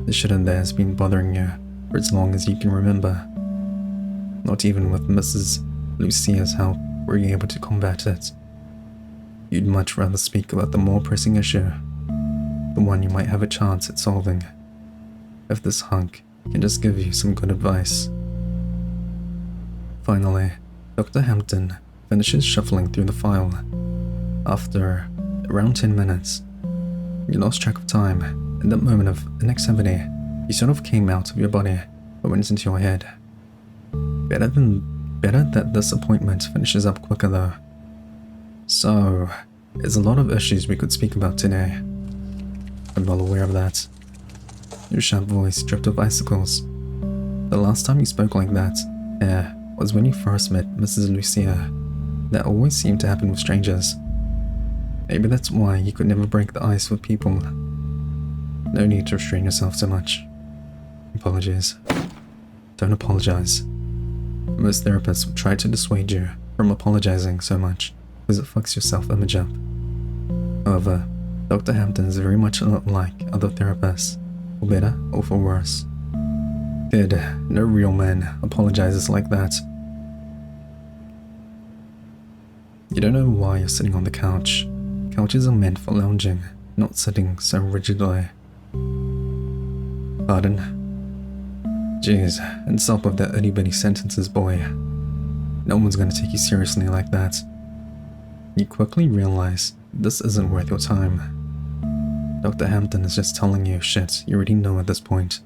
Speaker 1: The shit in there has been bothering you for as long as you can remember. Not even with Mrs. Lucia's help were you able to combat it. You'd much rather speak about the more pressing issue, the one you might have a chance at solving, if this hunk can just give you some good advice. Finally, Dr. Hampton finishes shuffling through the file. After around 10 minutes, you lost track of time in that moment of inactivity You sort of came out of your body, but went into your head. Better that this appointment finishes up quicker though. So, there's a lot of issues we could speak about today. I'm well aware of that. Your sharp voice dripped of icicles. The last time you spoke like that, was when you first met Mrs. Lucia. That always seemed to happen with strangers. Maybe that's why you could never break the ice with people. No need to restrain yourself so much. Apologies. Don't apologize. Most therapists would try to dissuade you from apologizing so much because it fucks your self-image up. However, Dr. Hampton is very much not like other therapists, for better or for worse. Kid, no real man apologizes like that. You don't know why you're sitting on the couch. Couches are meant for lounging, not sitting so rigidly. Pardon? Jeez, and stop with that itty-bitty sentences, boy. No one's gonna take you seriously like that. You quickly realize this isn't worth your time. Dr. Hampton is just telling you shit you already know at this point.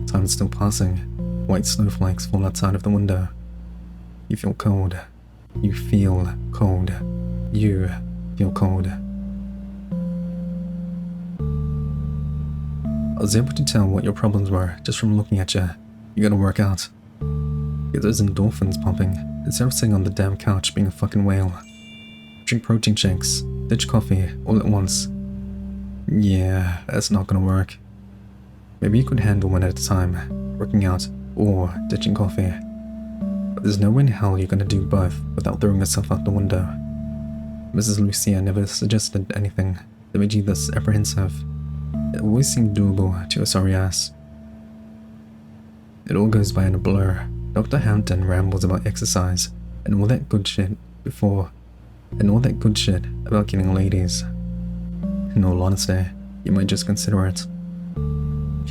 Speaker 1: Time is still passing. White snowflakes fall outside of the window. You feel cold. You feel cold. You feel cold. I was able to tell what your problems were just from looking at you. You gotta work out. Get those endorphins pumping instead of sitting on the damn couch being a fucking whale. Drink protein shakes, ditch coffee all at once. Yeah, that's not gonna work. Maybe you could handle one at a time, working out or ditching coffee. But there's no way in hell you're gonna do both without throwing yourself out the window. Mrs. Lucia never suggested anything that made you this apprehensive. It always seemed doable to a sorry ass. It all goes by in a blur. Dr. Hampton rambles about exercise and all that good shit about getting ladies. In all honesty, you might just consider it.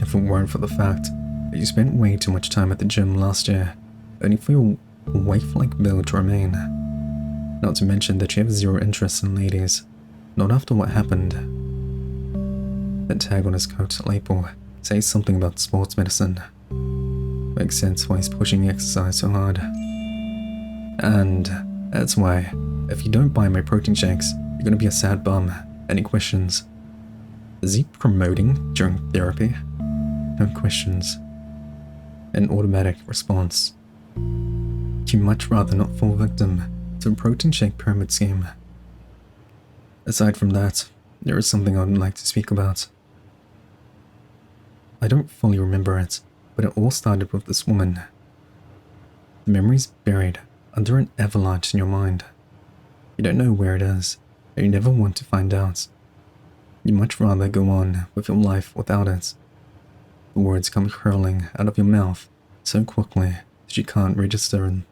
Speaker 1: If it weren't for the fact that you spent way too much time at the gym last year, only for your waif-like build to remain. Not to mention that you have zero interest in ladies, not after what happened. That tag on his coat label says something about sports medicine. Makes sense why he's pushing exercise so hard. And that's why, if you don't buy my protein shakes, you're gonna be a sad bum. Any questions? Is he promoting during therapy? No questions. An automatic response. You'd much rather not fall victim to a protein shake pyramid scheme. Aside from that, there is something I would like to speak about. I don't fully remember it, but it all started with this woman. The memory's buried under an avalanche in your mind. You don't know where it is, and you never want to find out. You'd much rather go on with your life without it. The words come hurling out of your mouth so quickly that you can't register them.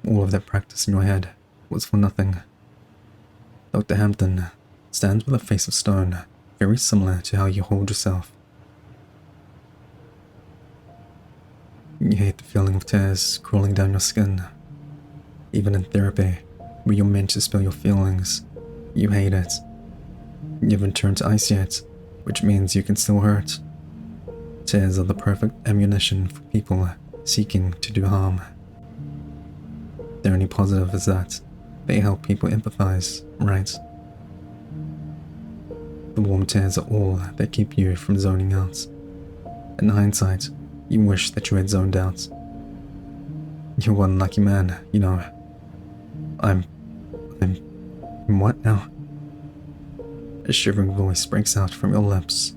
Speaker 1: All of that practice in your head was for nothing. Dr. Hampton stands with a face of stone, very similar to how you hold yourself. You hate the feeling of tears crawling down your skin. Even in therapy, where you're meant to spill your feelings, you hate it. You haven't turned to ice yet, which means you can still hurt. Tears are the perfect ammunition for people seeking to do harm. The only positive is that they help people empathize, right? The warm tears are all that keep you from zoning out. In hindsight, you wish that you had zoned out. You're one lucky man, you know. I'm what now? A shivering voice breaks out from your lips.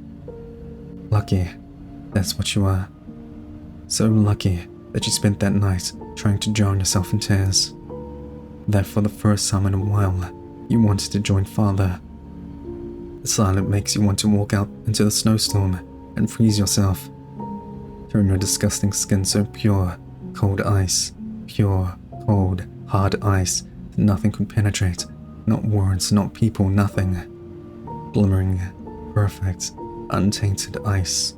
Speaker 1: Lucky, that's what you are. So lucky that you spent that night trying to drown yourself in tears. That for the first time in a while, you wanted to join Father. The silence makes you want to walk out into the snowstorm and freeze yourself. Turn your disgusting skin so pure, cold ice. Pure, cold, hard ice that nothing could penetrate. Not words, not people, nothing. Glimmering, perfect, untainted ice.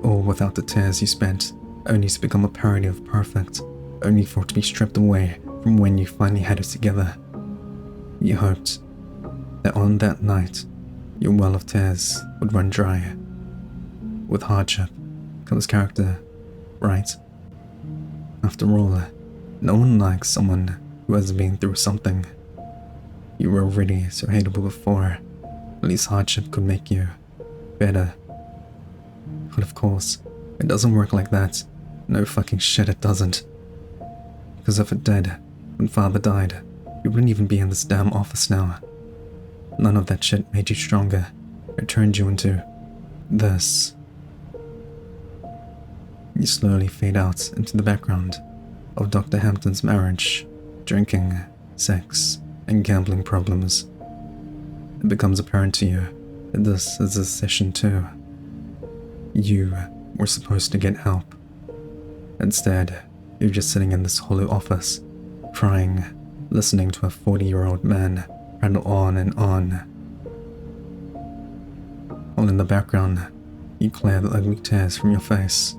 Speaker 1: All without the tears you spent, only to become a parody of perfect, only for it to be stripped away from when you finally had it together. You hoped that on that night, your well of tears would run dry, with hardship comes character, right? After all, no one likes someone who has been through something. You were already so hateable before, at least hardship could make you better. But of course, it doesn't work like that. No fucking shit it doesn't. Because if it did, when father died, you wouldn't even be in this damn office now. None of that shit made you stronger. It turned you into this. You slowly fade out into the background of Dr. Hampton's marriage, drinking, sex, and gambling problems. It becomes apparent to you that this is a session too. You were supposed to get help. Instead, you're just sitting in this hollow office, crying, listening to a 40-year-old man rattle on and on. While in the background, you clear the ugly tears from your face.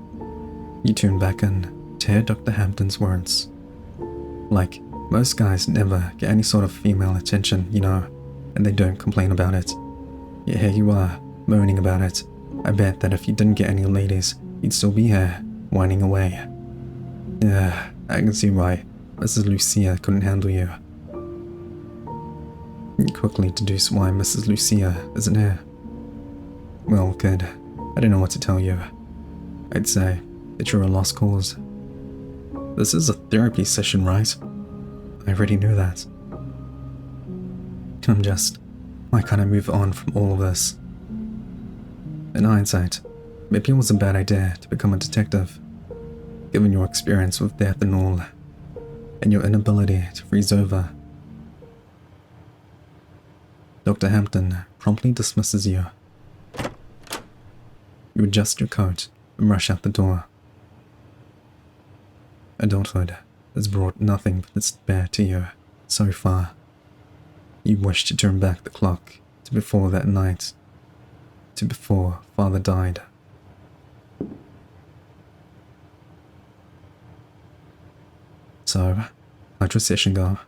Speaker 1: You tune back in to hear Dr. Hampton's words. Like, most guys never get any sort of female attention, you know, and they don't complain about it. Yet here you are, moaning about it. I bet that if you didn't get any ladies, you'd still be here, whining away. Yeah, I can see why Mrs. Lucia couldn't handle you. You quickly deduce why Mrs. Lucia isn't here. Well, good. I don't know what to tell you. I'd say that you're a lost cause. This is a therapy session, right? I already knew that. Why can't I move on from all of this? In hindsight, maybe it was a bad idea to become a detective, given your experience with death and all, and your inability to freeze over. Dr. Hampton promptly dismisses you. You adjust your coat and rush out the door. Adulthood has brought nothing but despair to you so far. You wish to turn back the clock to before that night, to before father died. So, how'd your session go?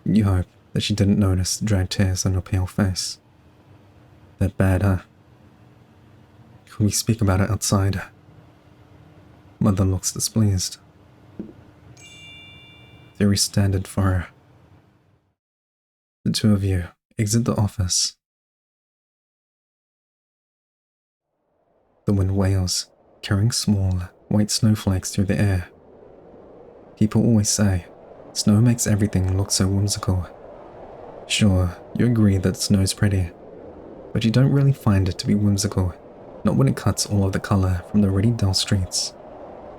Speaker 1: You hope that she didn't notice the dried tears on your pale face. That bad, huh? Can we speak about it outside? Mother looks displeased. Very standard for her. The two of you exit the office. The wind wails, carrying small, white snowflakes through the air. People always say, snow makes everything look so whimsical. Sure, you agree that snow's pretty, but you don't really find it to be whimsical, not when it cuts all of the color from the already dull streets.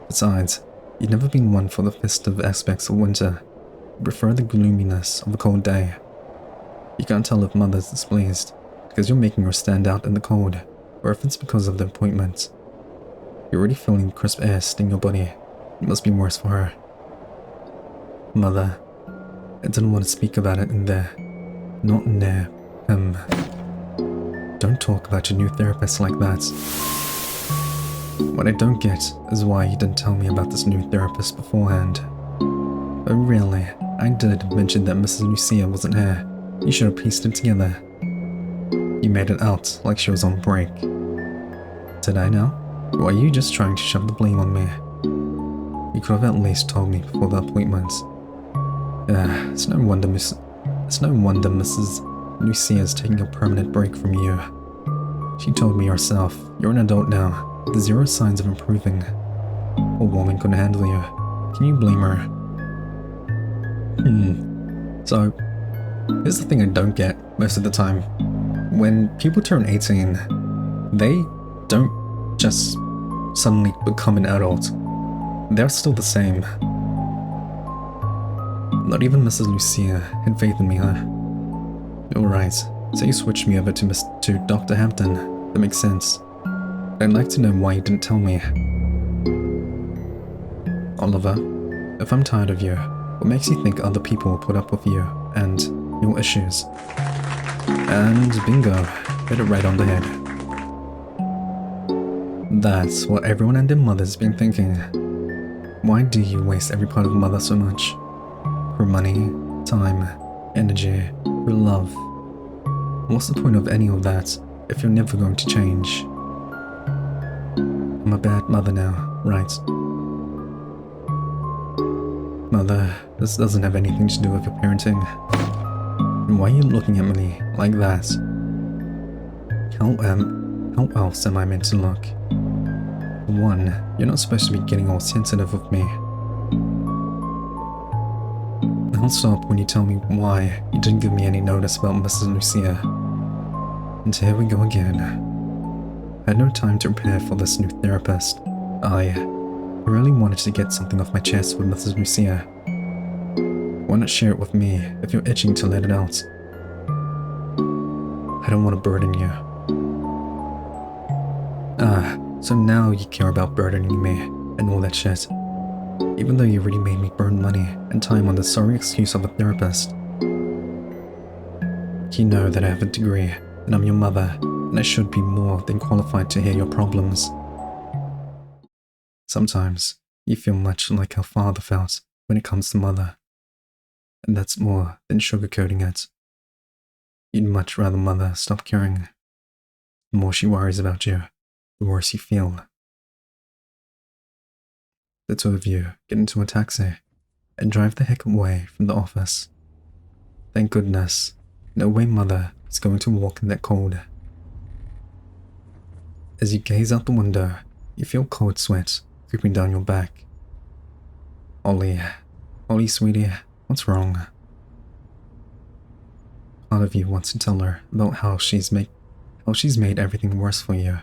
Speaker 1: Besides, you've never been one for the festive aspects of winter. You prefer the gloominess of a cold day. You can't tell if Mother's displeased because you're making her stand out in the cold, or if it's because of the appointment. You're already feeling the crisp air sting your body. It must be worse for her. Mother, I didn't want to speak about it in there. Not in there. Don't talk about your new therapist like that. What I don't get is why you didn't tell me about this new therapist beforehand. Oh really, I did mention that Mrs. Lucia wasn't here. You should have pieced it together. You made it out like she was on break. Did I now? Or are you just trying to shove the blame on me? You could have at least told me before the appointment. It's no wonder Mrs. Lucia's taking a permanent break from you. She told me herself, you're an adult now, with zero signs of improving. A woman couldn't handle you. Can you blame her? So, here's the thing I don't get most of the time. When people turn 18, they don't just suddenly become an adult. They're still the same. Not even Mrs. Lucia had faith in me, huh? Alright, so you switched me over to Dr. Hampton. That makes sense. I'd like to know why you didn't tell me. Oliver, if I'm tired of you, what makes you think other people will put up with you and your issues? And bingo, hit it right on the head. That's what everyone and their mother's been thinking. Why do you waste every part of Mother so much? Her money, time, energy, her love. What's the point of any of that if you're never going to change. I'm a bad mother now, right? Mother, this doesn't have anything to do with your parenting. And why are you looking at me like that? How else am I meant to look? For one, you're not supposed to be getting all sensitive with me. I'll stop when you tell me why you didn't give me any notice about Mrs. Lucia. And here we go again. I had no time to prepare for this new therapist. I really wanted to get something off my chest with Mrs. Lucia. Why not share it with me if you're itching to let it out? I don't want to burden you. So now you care about burdening me and all that shit. Even though you already made me burn money and time on the sorry excuse of a therapist. You know that I have a degree and I'm your mother, and I should be more than qualified to hear your problems. Sometimes you feel much like how father felt when it comes to mother. And that's more than sugarcoating it. You'd much rather mother stop caring. The more she worries about you, the worse you feel. The two of you get into a taxi and drive the heck away from the office. Thank goodness, no way mother is going to walk in that cold. As you gaze out the window, you feel cold sweat creeping down your back. Ollie, sweetie, what's wrong? Part of you wants to tell her about how she's made everything worse for you.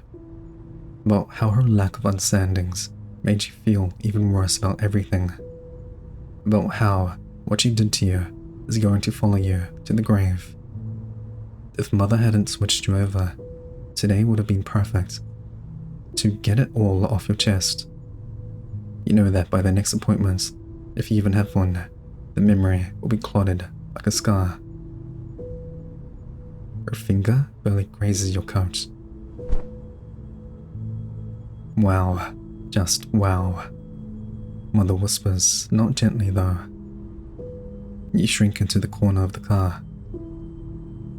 Speaker 1: About how her lack of understandings made you feel even worse about everything. About how what she did to you is going to follow you to the grave. If mother hadn't switched you over, today would have been perfect. To get it all off your chest. You know that by the next appointment, if you even have one, the memory will be clotted like a scar. Her finger barely grazes your coat. Wow, just wow. Mother whispers, not gently though. You shrink into the corner of the car.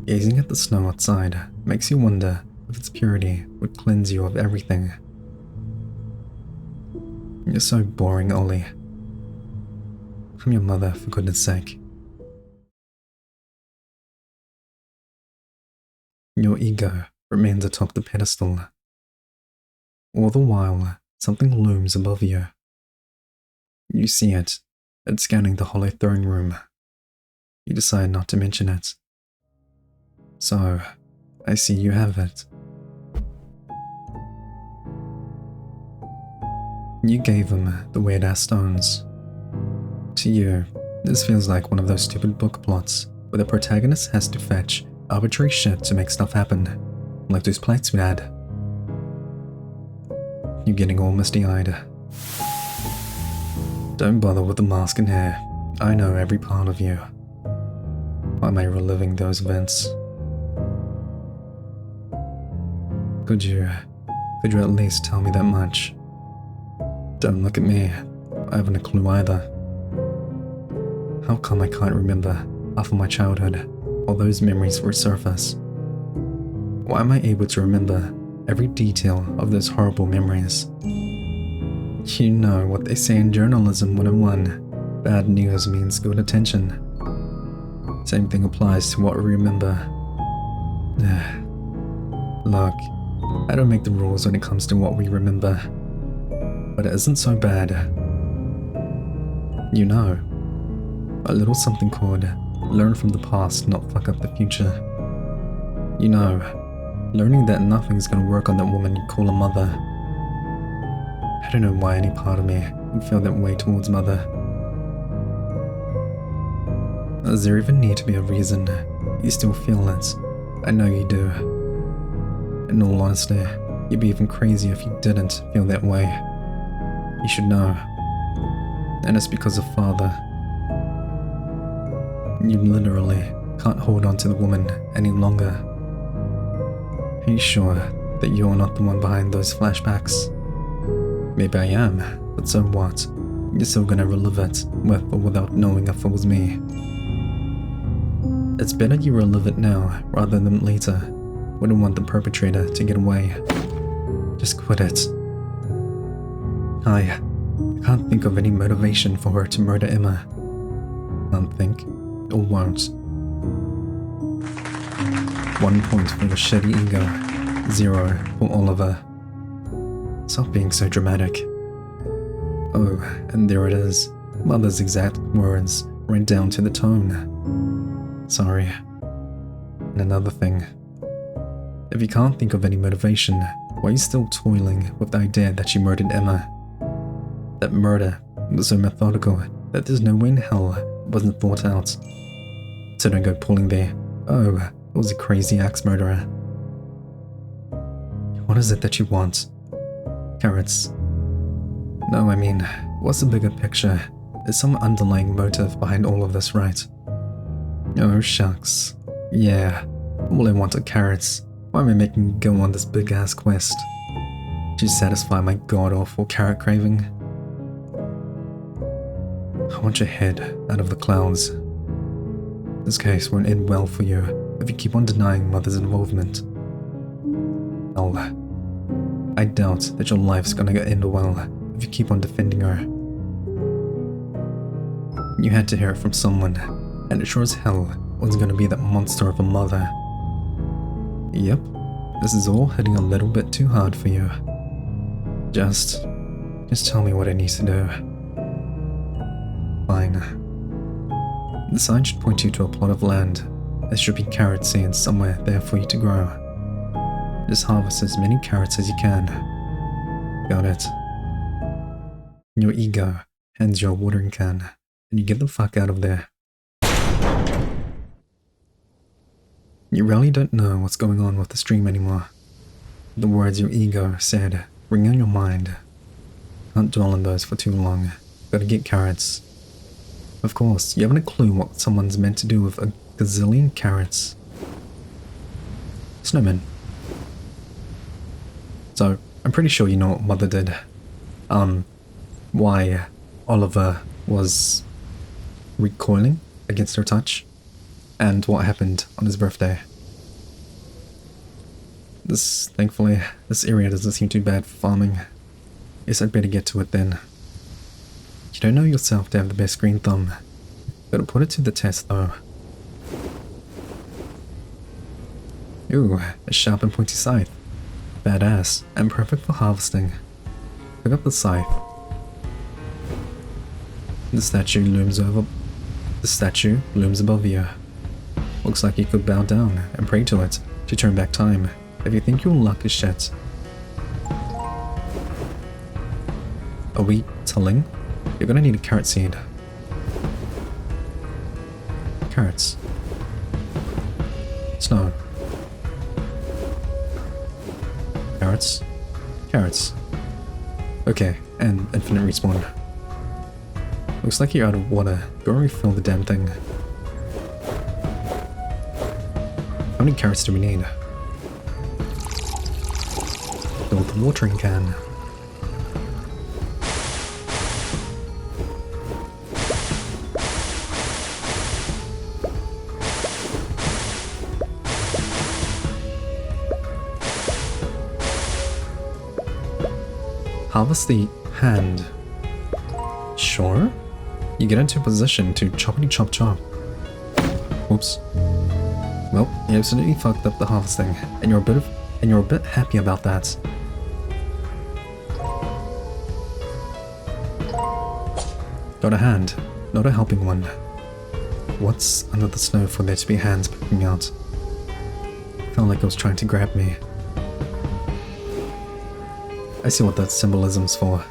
Speaker 1: Gazing at the snow outside makes you wonder if its purity would cleanse you of everything. You're so boring, Ollie. I'm your mother, for goodness sake. Your ego remains atop the pedestal. All the while, something looms above you. You see it. It's scanning the hollow throne room. You decide not to mention it. So, I see you have it. You gave him the weird-ass stones. To you, this feels like one of those stupid book plots where the protagonist has to fetch arbitrary shit to make stuff happen, like those plates we had. You're getting all misty-eyed. Don't bother with the mask and hair. I know every part of you. Why am I reliving those events? Could you at least tell me that much? Don't look at me. I haven't a clue either. How come I can't remember half of my childhood while those memories resurface? Why am I able to remember every detail of those horrible memories? You know what they say in journalism 101. Bad news means good attention. Same thing applies to what we remember. Look, I don't make the rules when it comes to what we remember. But it isn't so bad. You know, a little something called learn from the past, not fuck up the future. You know, learning that nothing's gonna work on that woman you call a mother. I don't know why any part of me would feel that way towards mother. Does there even need to be a reason you still feel it? I know you do. In all honesty, you'd be even crazier if you didn't feel that way. You should know. And it's because of father. You literally can't hold on to the woman any longer. Are you sure that you're not the one behind those flashbacks? Maybe I am, but so what? You're still gonna relive it with or without knowing if it was me. It's better you relive it now rather than later, wouldn't want the perpetrator to get away. Just quit it. I can't think of any motivation for her to murder Emma. Can't think, or won't. 1 point for your shitty ego, 0 for Oliver. Stop being so dramatic. Oh, and there it is. Mother's exact words, right down to the tone. Sorry. And another thing. If you can't think of any motivation, why are you still toiling with the idea that she murdered Emma? That murder was so methodical that there's no way in hell it wasn't thought out. So don't go pulling the, oh, it was a crazy axe murderer. What is it that you want? Carrots. No, I mean, what's the bigger picture? There's some underlying motive behind all of this, right? Oh, shucks. Yeah, all I want are carrots. Why am I making you go on this big-ass quest? To satisfy my god-awful carrot craving? I want your head out of the clouds. This case won't end well for you if you keep on denying Mother's involvement. Hell, I doubt that your life's gonna end well if you keep on defending her. You had to hear it from someone, and it sure as hell wasn't gonna be that monster of a mother. Yep, this is all hitting a little bit too hard for you. Just tell me what I need to do. Fine. The sign should point you to a plot of land. There should be carrot seeds somewhere there for you to grow. Just harvest as many carrots as you can. Got it. Your ego hands you a watering can, and you get the fuck out of there. You really don't know what's going on with the stream anymore. The words your ego said ring on your mind. Can't dwell on those for too long. Gotta get carrots. Of course, you haven't a clue what someone's meant to do with a gazillion carrots. Snowman. So, I'm pretty sure you know what Mother did. Why Oliver was recoiling against her touch, and what happened on his birthday. Thankfully, this area doesn't seem too bad for farming. Guess I'd better get to it then. You don't know yourself to have the best green thumb. Gotta put it to the test though. Ooh, a sharp and pointy scythe. Badass, and perfect for harvesting. Pick up the scythe. The statue looms above you. Looks like you could bow down and pray to it to turn back time if you think your luck is shit. Are we telling? You're gonna need a carrot seed. Carrots. Snow. Carrots. Carrots. Okay, and infinite respawn. Looks like you're out of water. Go and refill the damn thing. How many carrots do we need? Fill the watering can. Harvest the hand. Sure? You get into a position to choppity chop chop. Oops. Well, you absolutely fucked up the harvesting, and you're a bit happy about that. Got a hand, not a helping one. What's under the snow for there to be hands poking out? Felt like it was trying to grab me. I see what that symbolism's for.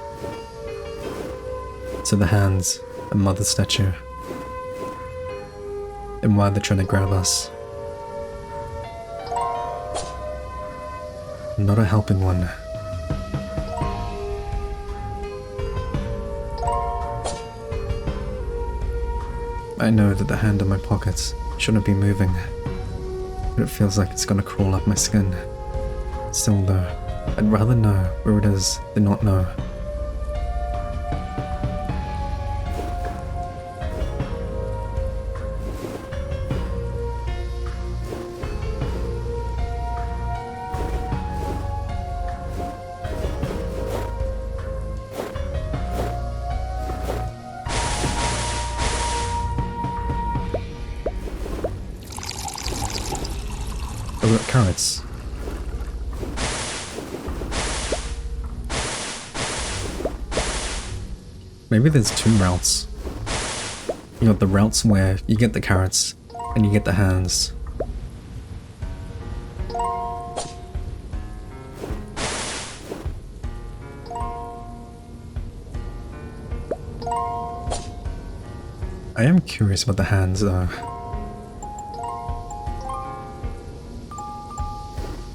Speaker 1: So the hands, a mother statue. And why they're trying to grab us. Not a helping one. I know that the hand in my pockets shouldn't be moving, but it feels like it's gonna crawl up my skin. Still though, I'd rather know where it is than not know. carrots. Maybe there's two routes. You got the routes where you get the carrots and you get the hands. I am curious about the hands though.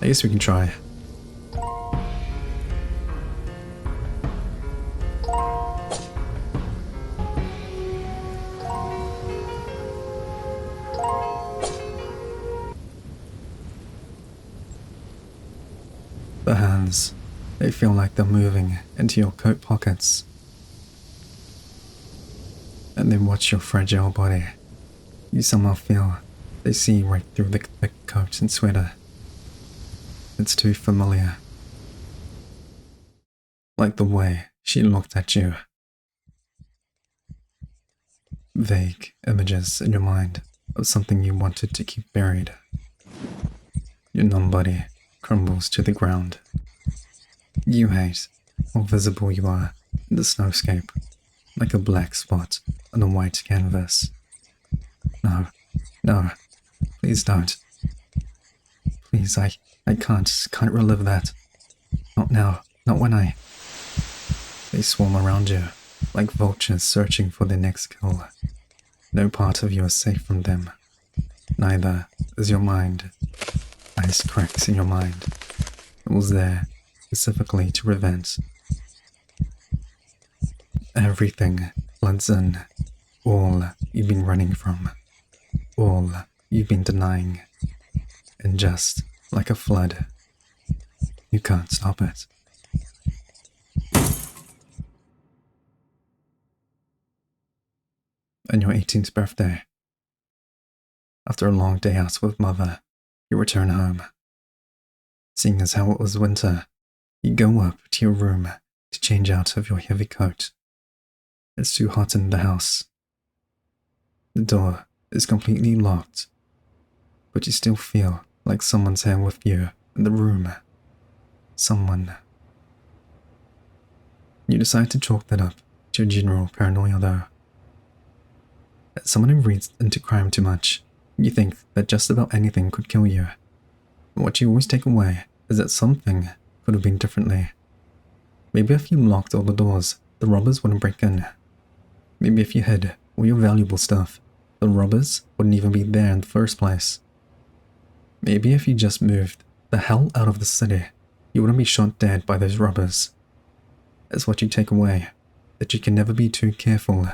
Speaker 1: I guess we can try. The hands, they feel like they're moving into your coat pockets. And they watch your fragile body. You somehow feel they see right through the thick coat and sweater. It's too familiar. Like the way she looked at you. Vague images in your mind of something you wanted to keep buried. Your numb body crumbles to the ground. You hate how visible you are in the snowscape, like a black spot on a white canvas. No, no, please don't. Please, I can't relive that. Not now, not when I... They swarm around you, like vultures searching for their next kill. No part of you is safe from them. Neither is your mind. Ice cracks in your mind. It was there specifically to prevent. Everything floods in. All you've been running from. All you've been denying. And just like a flood, you can't stop it. On your 18th birthday, after a long day out with Mother, you return home. Seeing as how it was winter, you go up to your room to change out of your heavy coat. It's too hot in the house. The door is completely locked, but you still feel like someone's here with you in the room. Someone. You decide to chalk that up to your general paranoia though. As someone who reads into crime too much, you think that just about anything could kill you. But what you always take away is that something could have been differently. Maybe if you locked all the doors, the robbers wouldn't break in. Maybe if you hid all your valuable stuff, the robbers wouldn't even be there in the first place. Maybe if you just moved the hell out of the city, you wouldn't be shot dead by those robbers. That's what you take away, that you can never be too careful.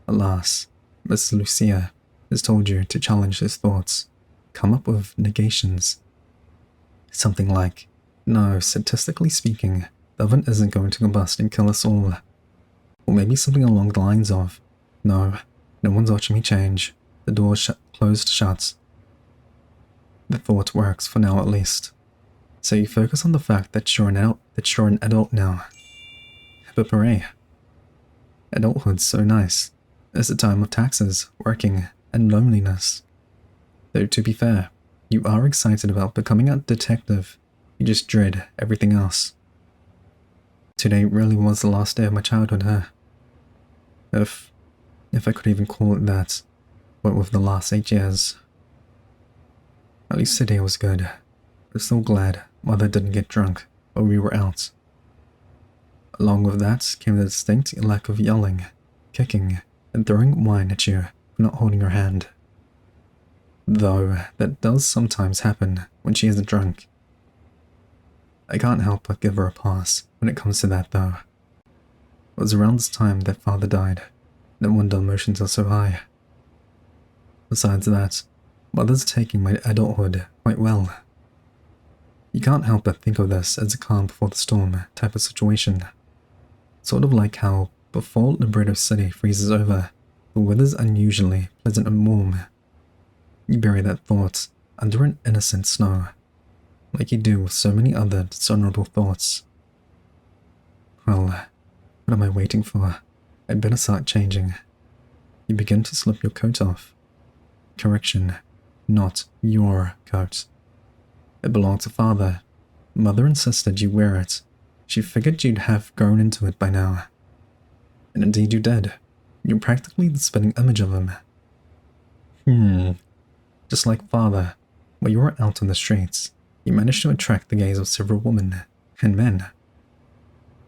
Speaker 1: Alas, Miss Lucia has told you to challenge those thoughts, come up with negations. Something like, no, statistically speaking, the oven isn't going to combust and kill us all. Or maybe something along the lines of, no one's watching me change, the door's closed shut. The thought works for now at least. So you focus on the fact that you're an adult now. But hooray. Adulthood's so nice. It's a time of taxes, working, and loneliness. Though to be fair, you are excited about becoming a detective. You just dread everything else. Today really was the last day of my childhood, huh? If I could even call it that, what with the last 8 years. At least today was good. I'm still glad Mother didn't get drunk while we were out. Along with that came the distinct lack of yelling, kicking, and throwing wine at you for not holding her hand. Though that does sometimes happen when she isn't drunk. I can't help but give her a pass when it comes to that though. It was around this time that Father died. No wonder emotions are so high. Besides that, Mother's taking my adulthood quite well. You can't help but think of this as a calm before the storm type of situation. Sort of like how before Libretto City freezes over, the weather's unusually pleasant and warm. You bury that thought under an innocent snow, like you do with so many other dishonorable thoughts. Well, what am I waiting for? I'd better start changing. You begin to slip your coat off. Correction, not your coat. It belonged to Father. Mother insisted you wear it. She figured you'd have grown into it by now. And indeed you did. You're practically the spitting image of him. Just like Father, while you were out on the streets, you managed to attract the gaze of several women and men.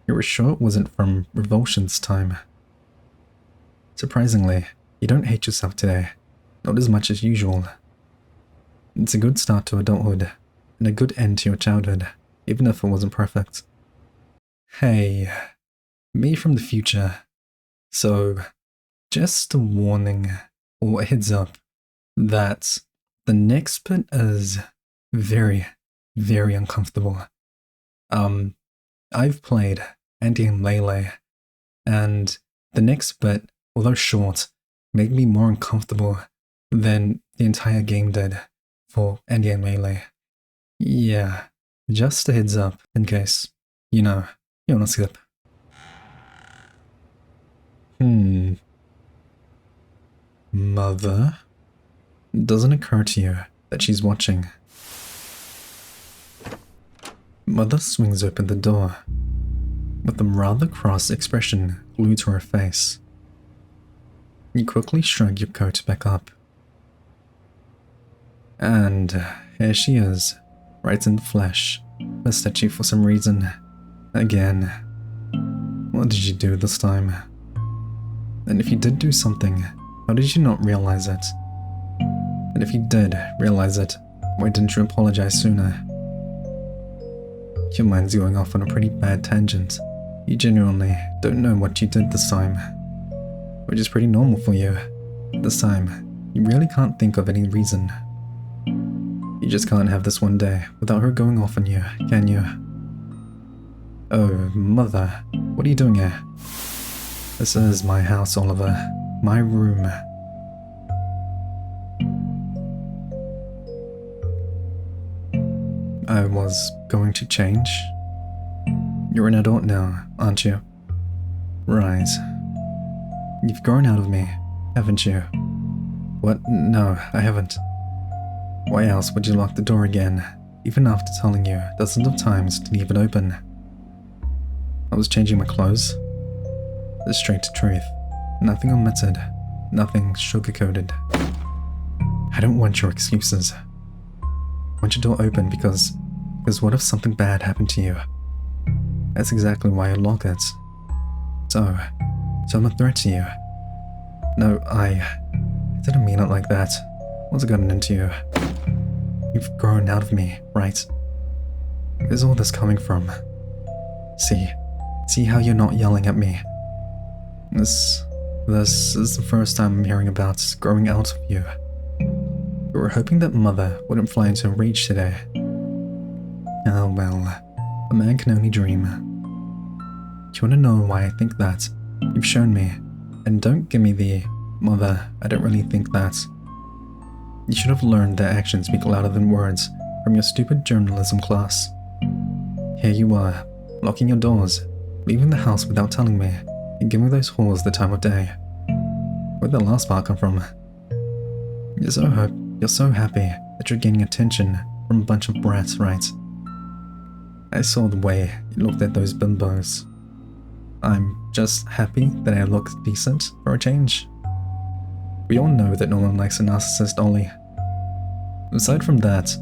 Speaker 1: You were sure it wasn't from revulsion's time. Surprisingly, you don't hate yourself today, not as much as usual. It's a good start to adulthood, and a good end to your childhood, even if it wasn't perfect. Hey, me from the future. So, just a warning, or a heads up, that the next bit is very, very uncomfortable. I've played Andy and Lele, and the next bit, although short, made me more uncomfortable than the entire game did for Andy and Lele. Yeah, just a heads up in case, you wanna skip. Mother? Doesn't occur to you that she's watching. Mother swings open the door, with a rather cross expression glued to her face. You quickly shrug your coat back up. And here she is, right in the flesh, pissed at you for some reason. Again. What did you do this time? And if you did do something, how did you not realize it? And if you did realize it, why didn't you apologize sooner? Your mind's going off on a pretty bad tangent. You genuinely don't know what you did this time. Which is pretty normal for you. This time, you really can't think of any reason. You just can't have this one day without her going off on you, can you? Oh, Mother, what are you doing here? This is my house, Oliver. My room. I was going to change. You're an adult now, aren't you? Right. You've grown out of me, haven't you? What? No, I haven't. Why else would you lock the door again, even after telling you dozens of times to leave it open? I was changing my clothes. The straight to truth. Nothing omitted. Nothing sugar-coated. I don't want your excuses. I want your door open because what if something bad happened to you? That's exactly why I lock it. So I'm a threat to you. No, I didn't mean it like that. What's gotten into you? You've grown out of me, right? Where's all this coming from? See how you're not yelling at me? This is the first time I'm hearing about growing out of you. We were hoping that Mother wouldn't fly into a rage today. Oh well, a man can only dream. Do you want to know why I think that? You've shown me, and don't give me the, Mother, I don't really think that. You should have learned that actions speak louder than words from your stupid journalism class. Here you are, locking your doors, leaving the house without telling me, and giving those whores the time of day. Where'd the last part come from? You're so happy that you're gaining attention from a bunch of brats, right? I saw the way you looked at those bimbos. I'm just happy that I look decent for a change. We all know that no one likes a narcissist, Ollie. Aside from that,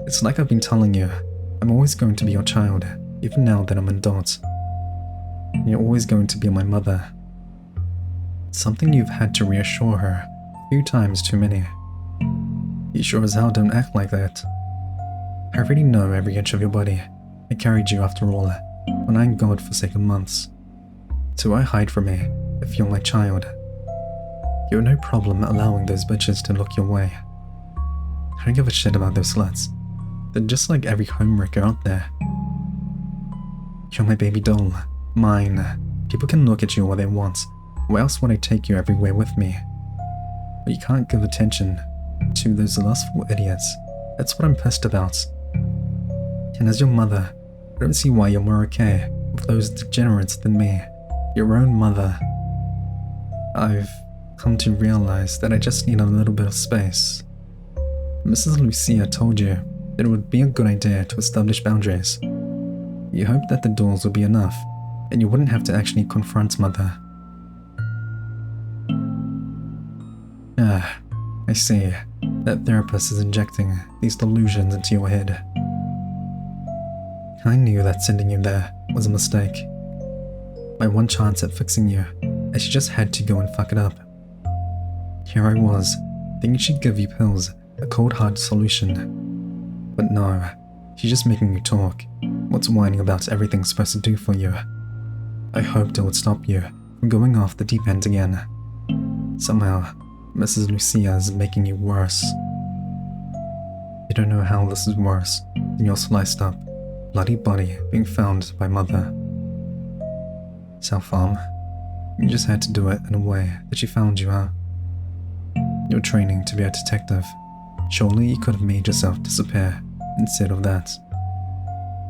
Speaker 1: it's like I've been telling you, I'm always going to be your child, even now that I'm an adult. And you're always going to be my mother. It's something you've had to reassure her a few times too many. You sure as hell don't act like that. I already know every inch of your body. I carried you after all, when I'm God-forsaken months. So why hide from me, if you're my child? You have no problem allowing those bitches to look your way. I don't give a shit about those sluts. They're just like every homewrecker out there. You're my baby doll. Mine. People can look at you all they want. Why else would I take you everywhere with me? But you can't give attention to those lustful idiots. That's what I'm pissed about. And as your mother, I don't see why you're more okay with those degenerates than me. Your own mother. I've come to realize that I just need a little bit of space. Mrs. Lucia told you that it would be a good idea to establish boundaries. You hoped that the doors would be enough, and you wouldn't have to actually confront Mother. Ah, I see. That therapist is injecting these delusions into your head. I knew that sending you there was a mistake. My one chance at fixing you, and she just had to go and fuck it up. Here I was, thinking she'd give you pills, a cold hard solution. But no, she's just making you talk. What's whining about everything's supposed to do for you? I hoped it would stop you from going off the deep end again. Somehow, Mrs. Lucia is making you worse. You don't know how this is worse than your sliced up, bloody body being found by Mother. Self-harm. You just had to do it in a way that she found you, huh? You're training to be a detective. Surely you could have made yourself disappear instead of that.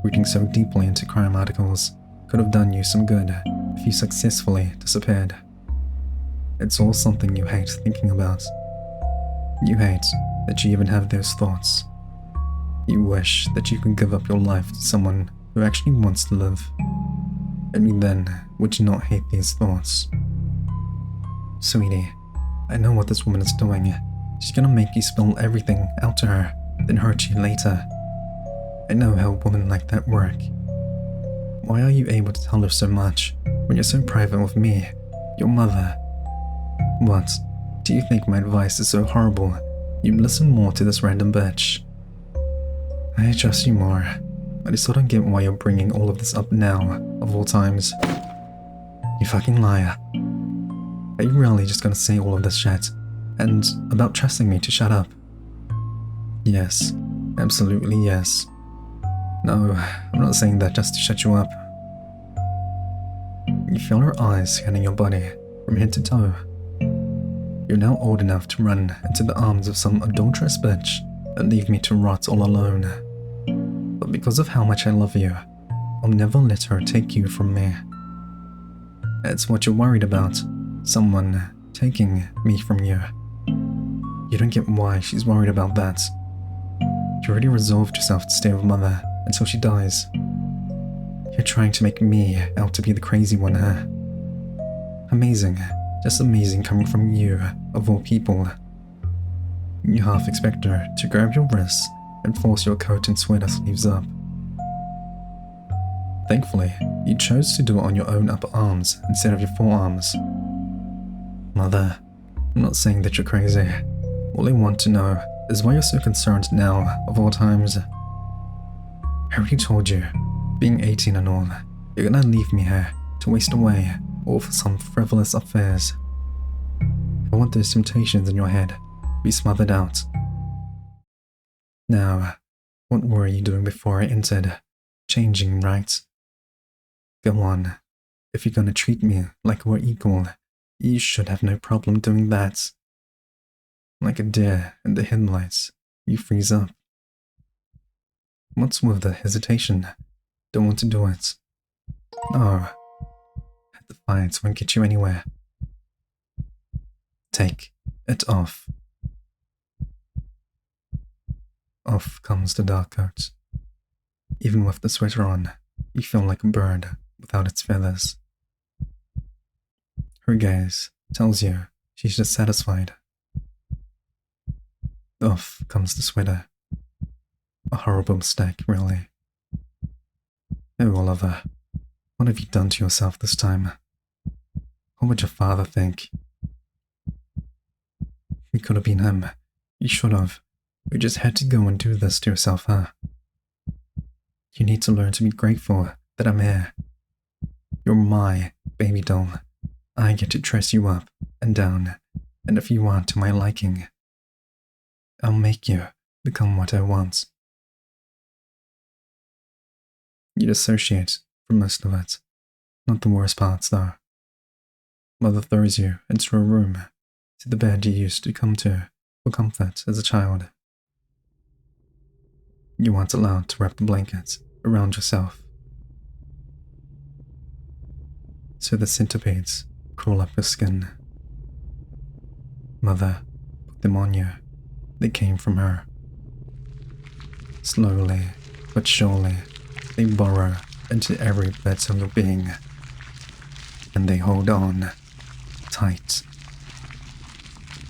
Speaker 1: Reading so deeply into crime articles could have done you some good if you successfully disappeared. It's all something you hate thinking about. You hate that you even have those thoughts. You wish that you could give up your life to someone who actually wants to live. Only then would you not hate these thoughts. Sweetie, I know what this woman is doing. She's gonna make you spill everything out to her, then hurt you later. I know how women like that work. Why are you able to tell her so much when you're so private with me, your mother? What? Do you think my advice is so horrible you'd listen more to this random bitch? I trust you more. I just don't get why you're bringing all of this up now, of all times. You fucking liar. Are you really just gonna say all of this shit? And about trusting me to shut up? Yes. Absolutely yes. No, I'm not saying that just to shut you up. You feel her eyes scanning your body from head to toe. You're now old enough to run into the arms of some adulterous bitch and leave me to rot all alone. But because of how much I love you, I'll never let her take you from me. It's what you're worried about, someone taking me from you. You don't get why she's worried about that. You already resolved yourself to stay with Mother until she dies. You're trying to make me out to be the crazy one, huh? Amazing. Just amazing coming from you, of all people. You half expect her to grab your wrists and force your coat and sweater sleeves up. Thankfully, you chose to do it on your own upper arms instead of your forearms. Mother, I'm not saying that you're crazy. All I want to know is why you're so concerned now, of all times. I already told you, being 18 and all, you're gonna leave me here to waste away all for some frivolous affairs. I want those temptations in your head to be smothered out. Now, what were you doing before I entered? Changing, right? Go on. If you're gonna treat me like we're equal, you should have no problem doing that. Like a deer in the headlights, you freeze up. What's with the hesitation? Don't want to do it. No. The fight won't get you anywhere. Take it off. Off comes the dark coat. Even with the sweater on, you feel like a bird without its feathers. Her gaze tells you she's dissatisfied. Off comes the sweater. A horrible mistake, really. Oh, Oliver, what have you done to yourself this time? What would your father think? You could have been him. You should have. You just had to go and do this to yourself, huh? You need to learn to be grateful that I'm here. You're my baby doll. I get to dress you up and down, and if you are to my liking, I'll make you become what I want. You dissociate from most of it. Not the worst parts, though. Mother throws you into a room, to the bed you used to come to for comfort as a child. You aren't allowed to wrap the blanket around yourself. So the centipedes crawl up your skin. Mother put them on you. They came from her. Slowly but surely, they burrow into every bit of your being, and they hold on tight.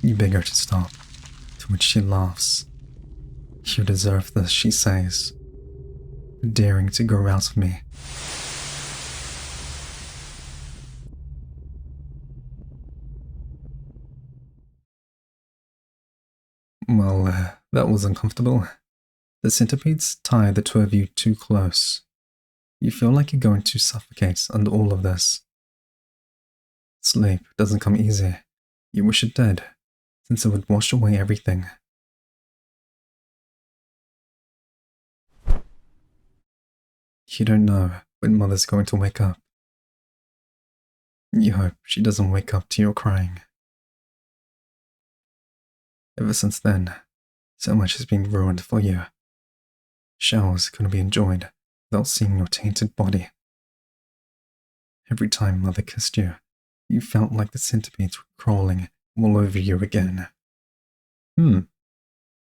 Speaker 1: You beg her to stop, to which she laughs. You deserve this, she says, for daring to grow out of me. Well, that was uncomfortable. The centipedes tie the two of you too close. You feel like you're going to suffocate under all of this. Sleep doesn't come easy. You wish it did, since it would wash away everything. You don't know when Mother's going to wake up. You hope she doesn't wake up to your crying. Ever since then, so much has been ruined for you. Showers couldn't be enjoyed without seeing your tainted body. Every time Mother kissed you, you felt like the centipedes were crawling all over you again.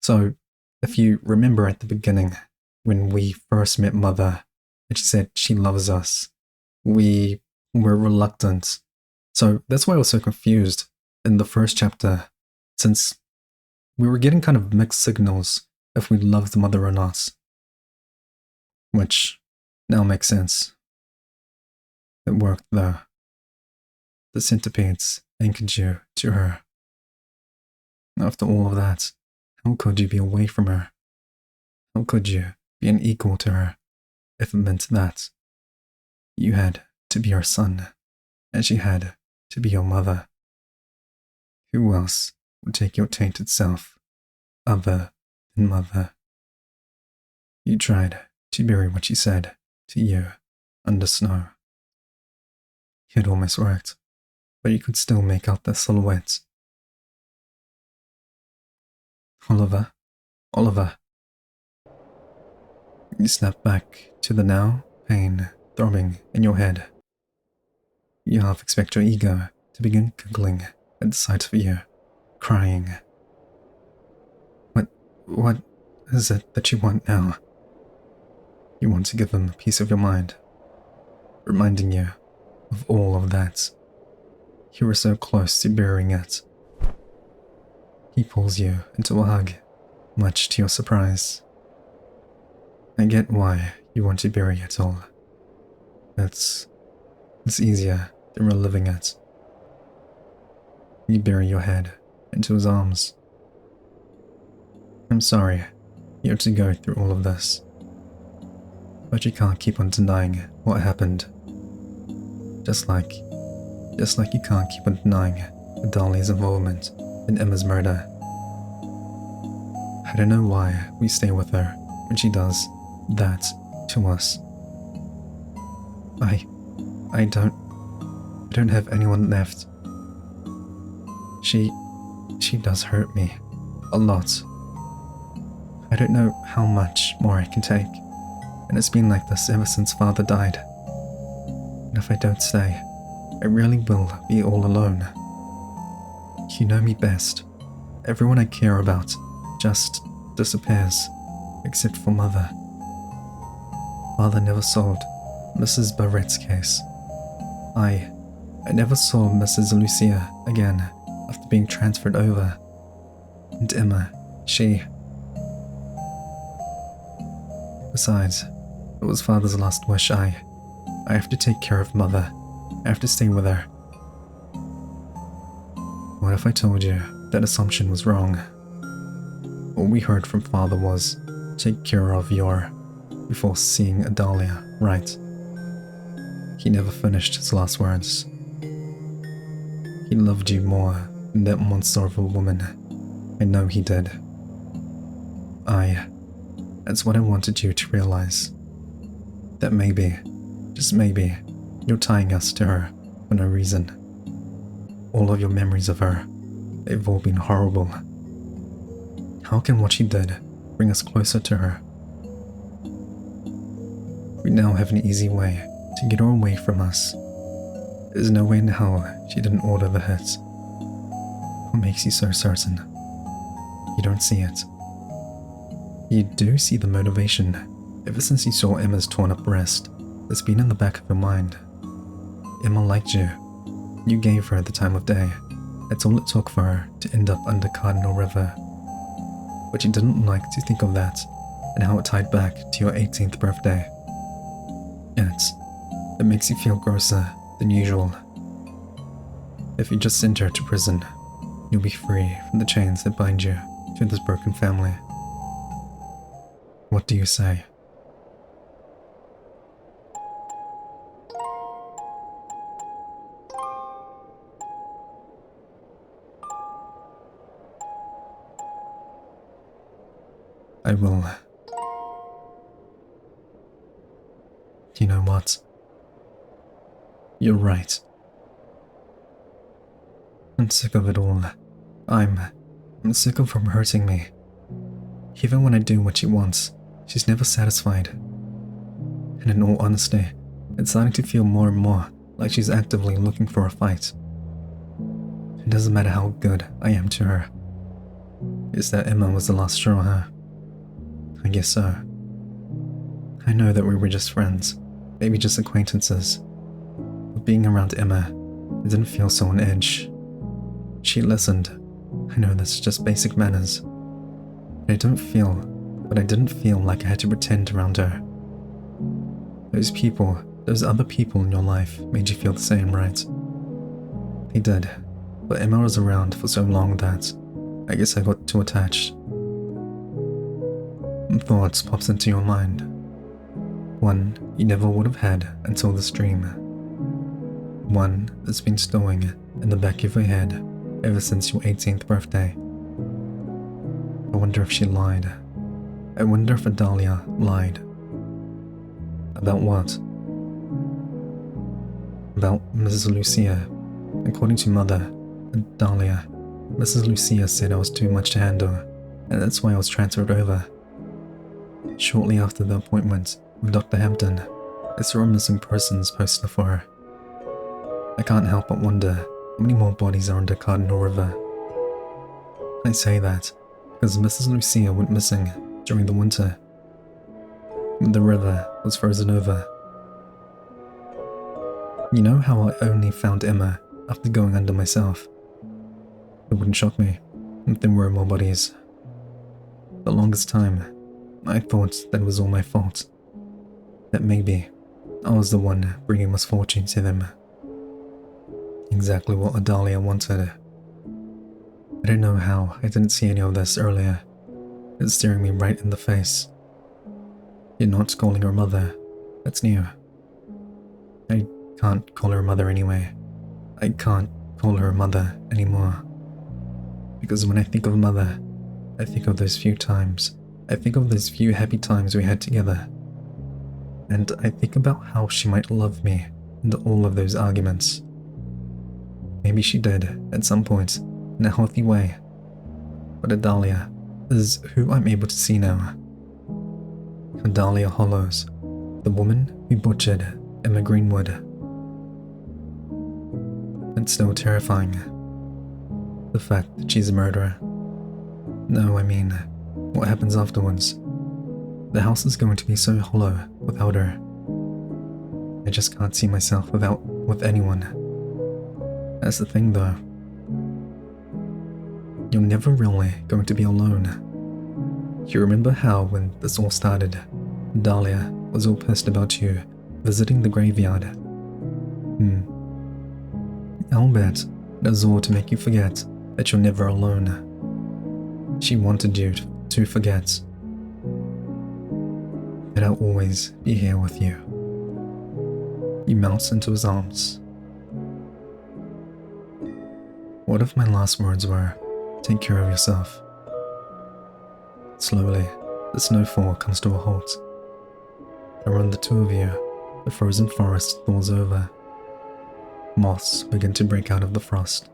Speaker 1: So, if you remember at the beginning, when we first met Mother, and she said she loves us, we were reluctant. So that's why I was so confused in the first chapter, since we were getting kind of mixed signals if we loved Mother or not. Which now makes sense. It worked though. The centipedes anchored you to her. After all of that, how could you be away from her? How could you be an equal to her if it meant that you had to be her son and she had to be your mother? Who else would take your tainted self other than Mother? You tried to bury what she said to you under snow. It almost worked, but you could still make out their silhouette. Oliver, Oliver. You snap back to the now, pain throbbing in your head. You half expect your ego to begin giggling at the sight of you, crying. What is it that you want now? You want to give him a piece of your mind, reminding you of all of that. You were so close to burying it. He pulls you into a hug, much to your surprise. I get why you want to bury it all. It's easier than reliving it. You bury your head into his arms. I'm sorry you have to go through all of this, but you can't keep on denying what happened. Just like you can't keep on denying Adali's involvement in Emma's murder. I don't know why we stay with her when she does that to us. I don't have anyone left. She does hurt me a lot. I don't know how much more I can take, and it's been like this ever since Father died. And if I don't stay, I really will be all alone. You know me best. Everyone I care about just disappears, except for Mother. Father never solved Mrs. Barrett's case. I never saw Mrs. Lucia again after being transferred over. And Emma, Besides, it was Father's last wish. I have to take care of Mother. I have to stay with her. What if I told you that assumption was wrong? All we heard from Father was, take care of your, before seeing Adalia, right? He never finished his last words. He loved you more than that monster of a woman. I know he did. That's what I wanted you to realize. That maybe, just maybe, you're tying us to her for no reason. All of your memories of her, they've all been horrible. How can what she did bring us closer to her? We now have an easy way to get her away from us. There's no way in hell she didn't order the hit. What makes you so certain? You don't see it. You do see the motivation. Ever since you saw Emma's torn up breast, it's been in the back of your mind. Emma liked you. You gave her the time of day. That's all it took for her to end up under Cardinal River. But you didn't like to think of that and how it tied back to your 18th birthday. It makes you feel grosser than usual. If you just send her to prison, you'll be free from the chains that bind you to this broken family. What do you say? I will. You know what? You're right. I'm sick of it all. I'm sick of her hurting me. Even when I do what she wants, she's never satisfied. And in all honesty, it's starting to feel more and more like she's actively looking for a fight. It doesn't matter how good I am to her. Is that Emma was the last straw, huh? I guess so. I know that we were just friends, maybe just acquaintances. But being around Emma, it didn't feel so on edge. She listened. I know that's just basic manners. But I didn't feel like I had to pretend around her. Those other people in your life made you feel the same, right? They did, but Emma was around for so long that I guess I got too attached. Thoughts pops into your mind. One you never would have had until this dream. One that's been stowing in the back of your head ever since your 18th birthday. I wonder if she lied. I wonder if Adalia lied. About what? About Mrs. Lucia. According to Mother, Adalia, Mrs. Lucia said I was too much to handle, and that's why I was transferred over. Shortly after the appointment with Dr. Hampton, I saw a missing persons poster for her. I can't help but wonder how many more bodies are under Cardinal River. I say that because Mrs. Lucia went missing during the winter. The river was frozen over. You know how I only found Emma after going under myself? It wouldn't shock me if there were more bodies. The longest time, I thought that it was all my fault. That maybe I was the one bringing misfortune to them. Exactly what Adalia wanted. I don't know how I didn't see any of this earlier. It's staring me right in the face. You're not calling her mother. That's new. I can't call her mother anyway. I can't call her mother anymore. Because when I think of mother, I think of those few times. I think of those few happy times we had together. And I think about how she might love me in all of those arguments. Maybe she did, at some point, in a healthy way. But Adalia is who I'm able to see now. Adalia Hollows, the woman who butchered Emma Greenwood. It's still terrifying. The fact that she's a murderer. No, I mean, what happens afterwards? The house is going to be so hollow without her. I just can't see myself with anyone. That's the thing though. You're never really going to be alone. You remember how when this all started, Dahlia was all pissed about you visiting the graveyard? I'll bet it was all to make you forget that you're never alone. She wanted you to forget that I'll always be here with you. He melts into his arms. What if my last words were, take care of yourself? Slowly, the snowfall comes to a halt. Around the two of you, the frozen forest thaws over. Moths begin to break out of the frost,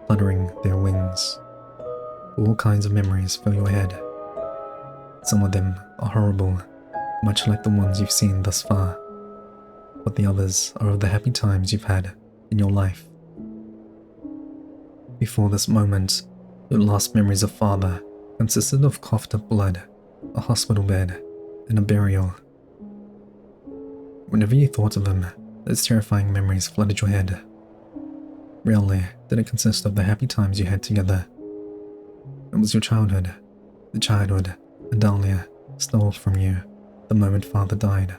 Speaker 1: fluttering their wings. All kinds of memories fill your head. Some of them are horrible, much like the ones you've seen thus far, but the others are of the happy times you've had in your life. Before this moment, your last memories of father consisted of coughed up blood a hospital bed, and a burial. Whenever you thought of him, those terrifying memories flooded your head. Rarely did it consist of the happy times you had together. It was your childhood, the childhood Adalia stole from you the moment father died.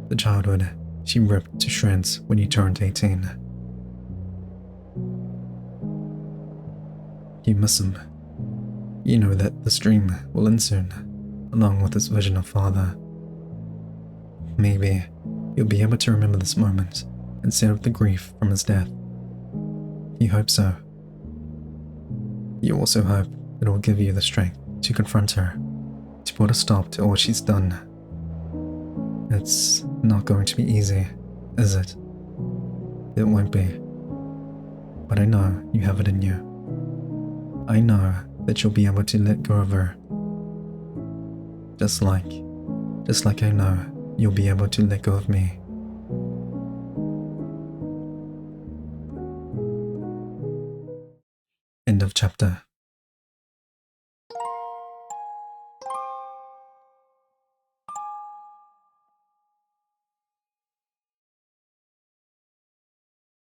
Speaker 1: The childhood she ripped to shreds when you turned 18. You miss him. You know that this dream will end soon, along with this vision of father. Maybe you'll be able to remember this moment instead of the grief from his death. You hope so. You also hope it will give you the strength to confront her, to put a stop to all she's done. It's not going to be easy, is it? It won't be. But I know you have it in you. I know that you'll be able to let go of her. Just like I know you'll be able to let go of me. End of chapter.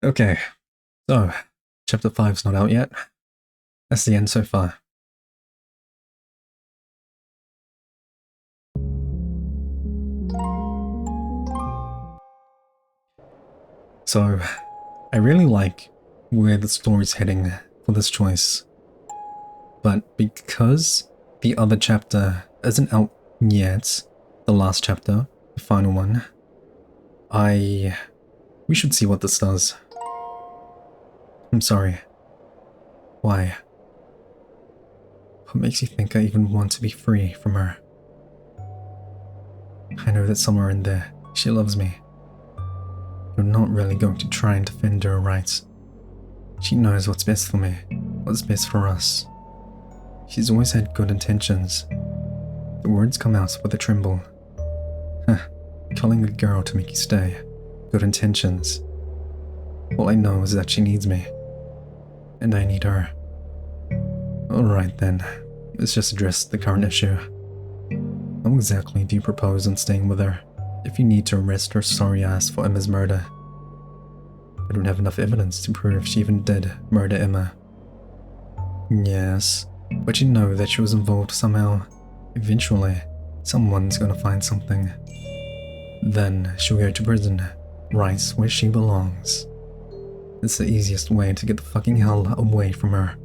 Speaker 1: Okay, so chapter 5's not out yet. That's the end so far. So, I really like where the story's heading for this choice. But because the other chapter isn't out yet, the last chapter, the final one, we should see what this does. I'm sorry. Why? What makes you think I even want to be free from her? I know that somewhere in there, she loves me. You're not really going to try and defend her rights. She knows what's best for me, what's best for us. She's always had good intentions. The words come out with a tremble. Calling a girl to make you stay. Good intentions. All I know is that she needs me. And I need her. Alright then, let's just address the current issue. How exactly do you propose on staying with her if you need to arrest her sorry ass for Emma's murder? I don't have enough evidence to prove she even did murder Emma. Yes, but you know that she was involved somehow. Eventually, someone's gonna find something. Then she'll go to prison, right where she belongs. It's the easiest way to get the fucking hell away from her.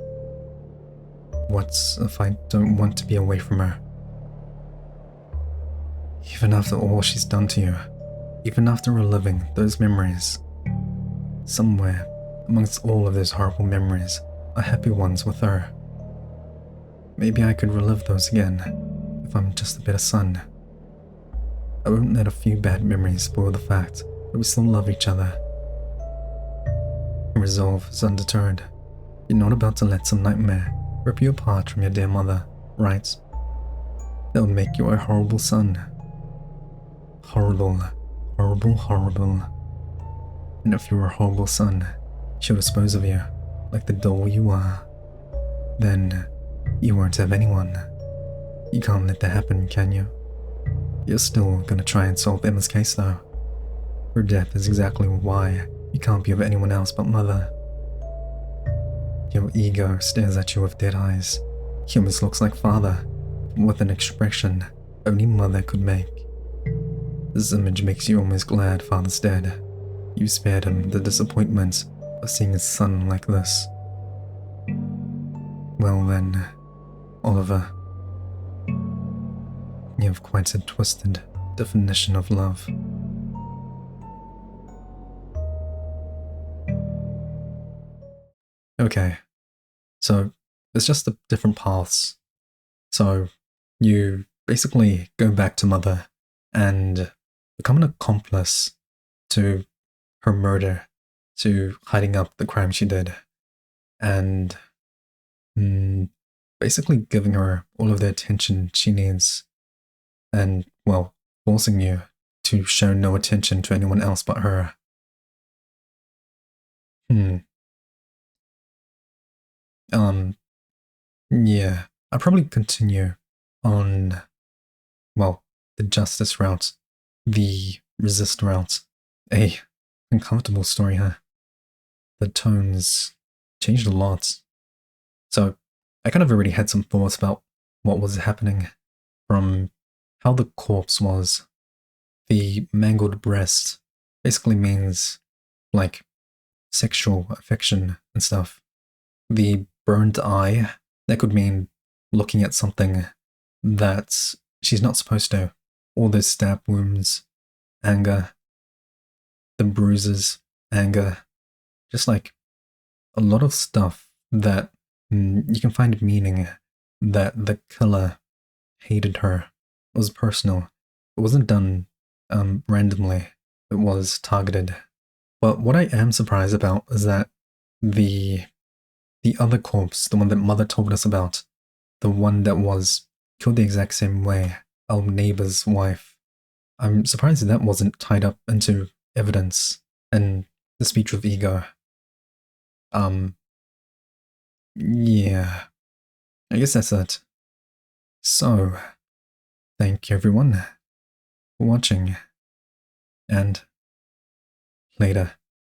Speaker 1: What if I don't want to be away from her? Even after all she's done to you, even after reliving those memories, somewhere amongst all of those horrible memories are happy ones with her. Maybe I could relive those again if I'm just a better son. I won't let a few bad memories spoil the fact that we still love each other. Your resolve is undeterred. You're not about to let some nightmare rip you apart from your dear mother, right? That would make you a horrible son. Horrible, horrible, horrible. And if you were a horrible son, she'll dispose of you like the doll you are. Then you won't have anyone. You can't let that happen, can you? You're still gonna try and solve Emma's case though. Her death is exactly why you can't be with anyone else but mother. Your ego stares at you with dead eyes. He almost looks like father, with an expression only mother could make. This image makes you almost glad father's dead. You spared him the disappointment of seeing his son like this. Well then, Oliver, you have quite a twisted definition of love. Okay, so it's just the different paths. So you basically go back to mother and become an accomplice to her murder, to hiding up the crime she did, and basically giving her all of the attention she needs, and, well, forcing you to show no attention to anyone else but her. Yeah, I'll probably continue on, well, the justice route, the resist route. A uncomfortable story, huh? The tones changed a lot. So I kind of already had some thoughts about what was happening, from how the corpse was. The mangled breast basically means, like, sexual affection and stuff. The burned eye, that could mean looking at something that she's not supposed to. All those stab wounds, anger, the bruises, anger, just like a lot of stuff that you can find meaning that the killer hated her. It was personal. It wasn't done randomly. It was targeted. But what I am surprised about is that the the other corpse, the one that Mother told us about, the one that was killed the exact same way, our neighbor's wife, I'm surprised that wasn't tied up into evidence and the speech of ego. Yeah, I guess that's it. So, thank you everyone for watching, and later.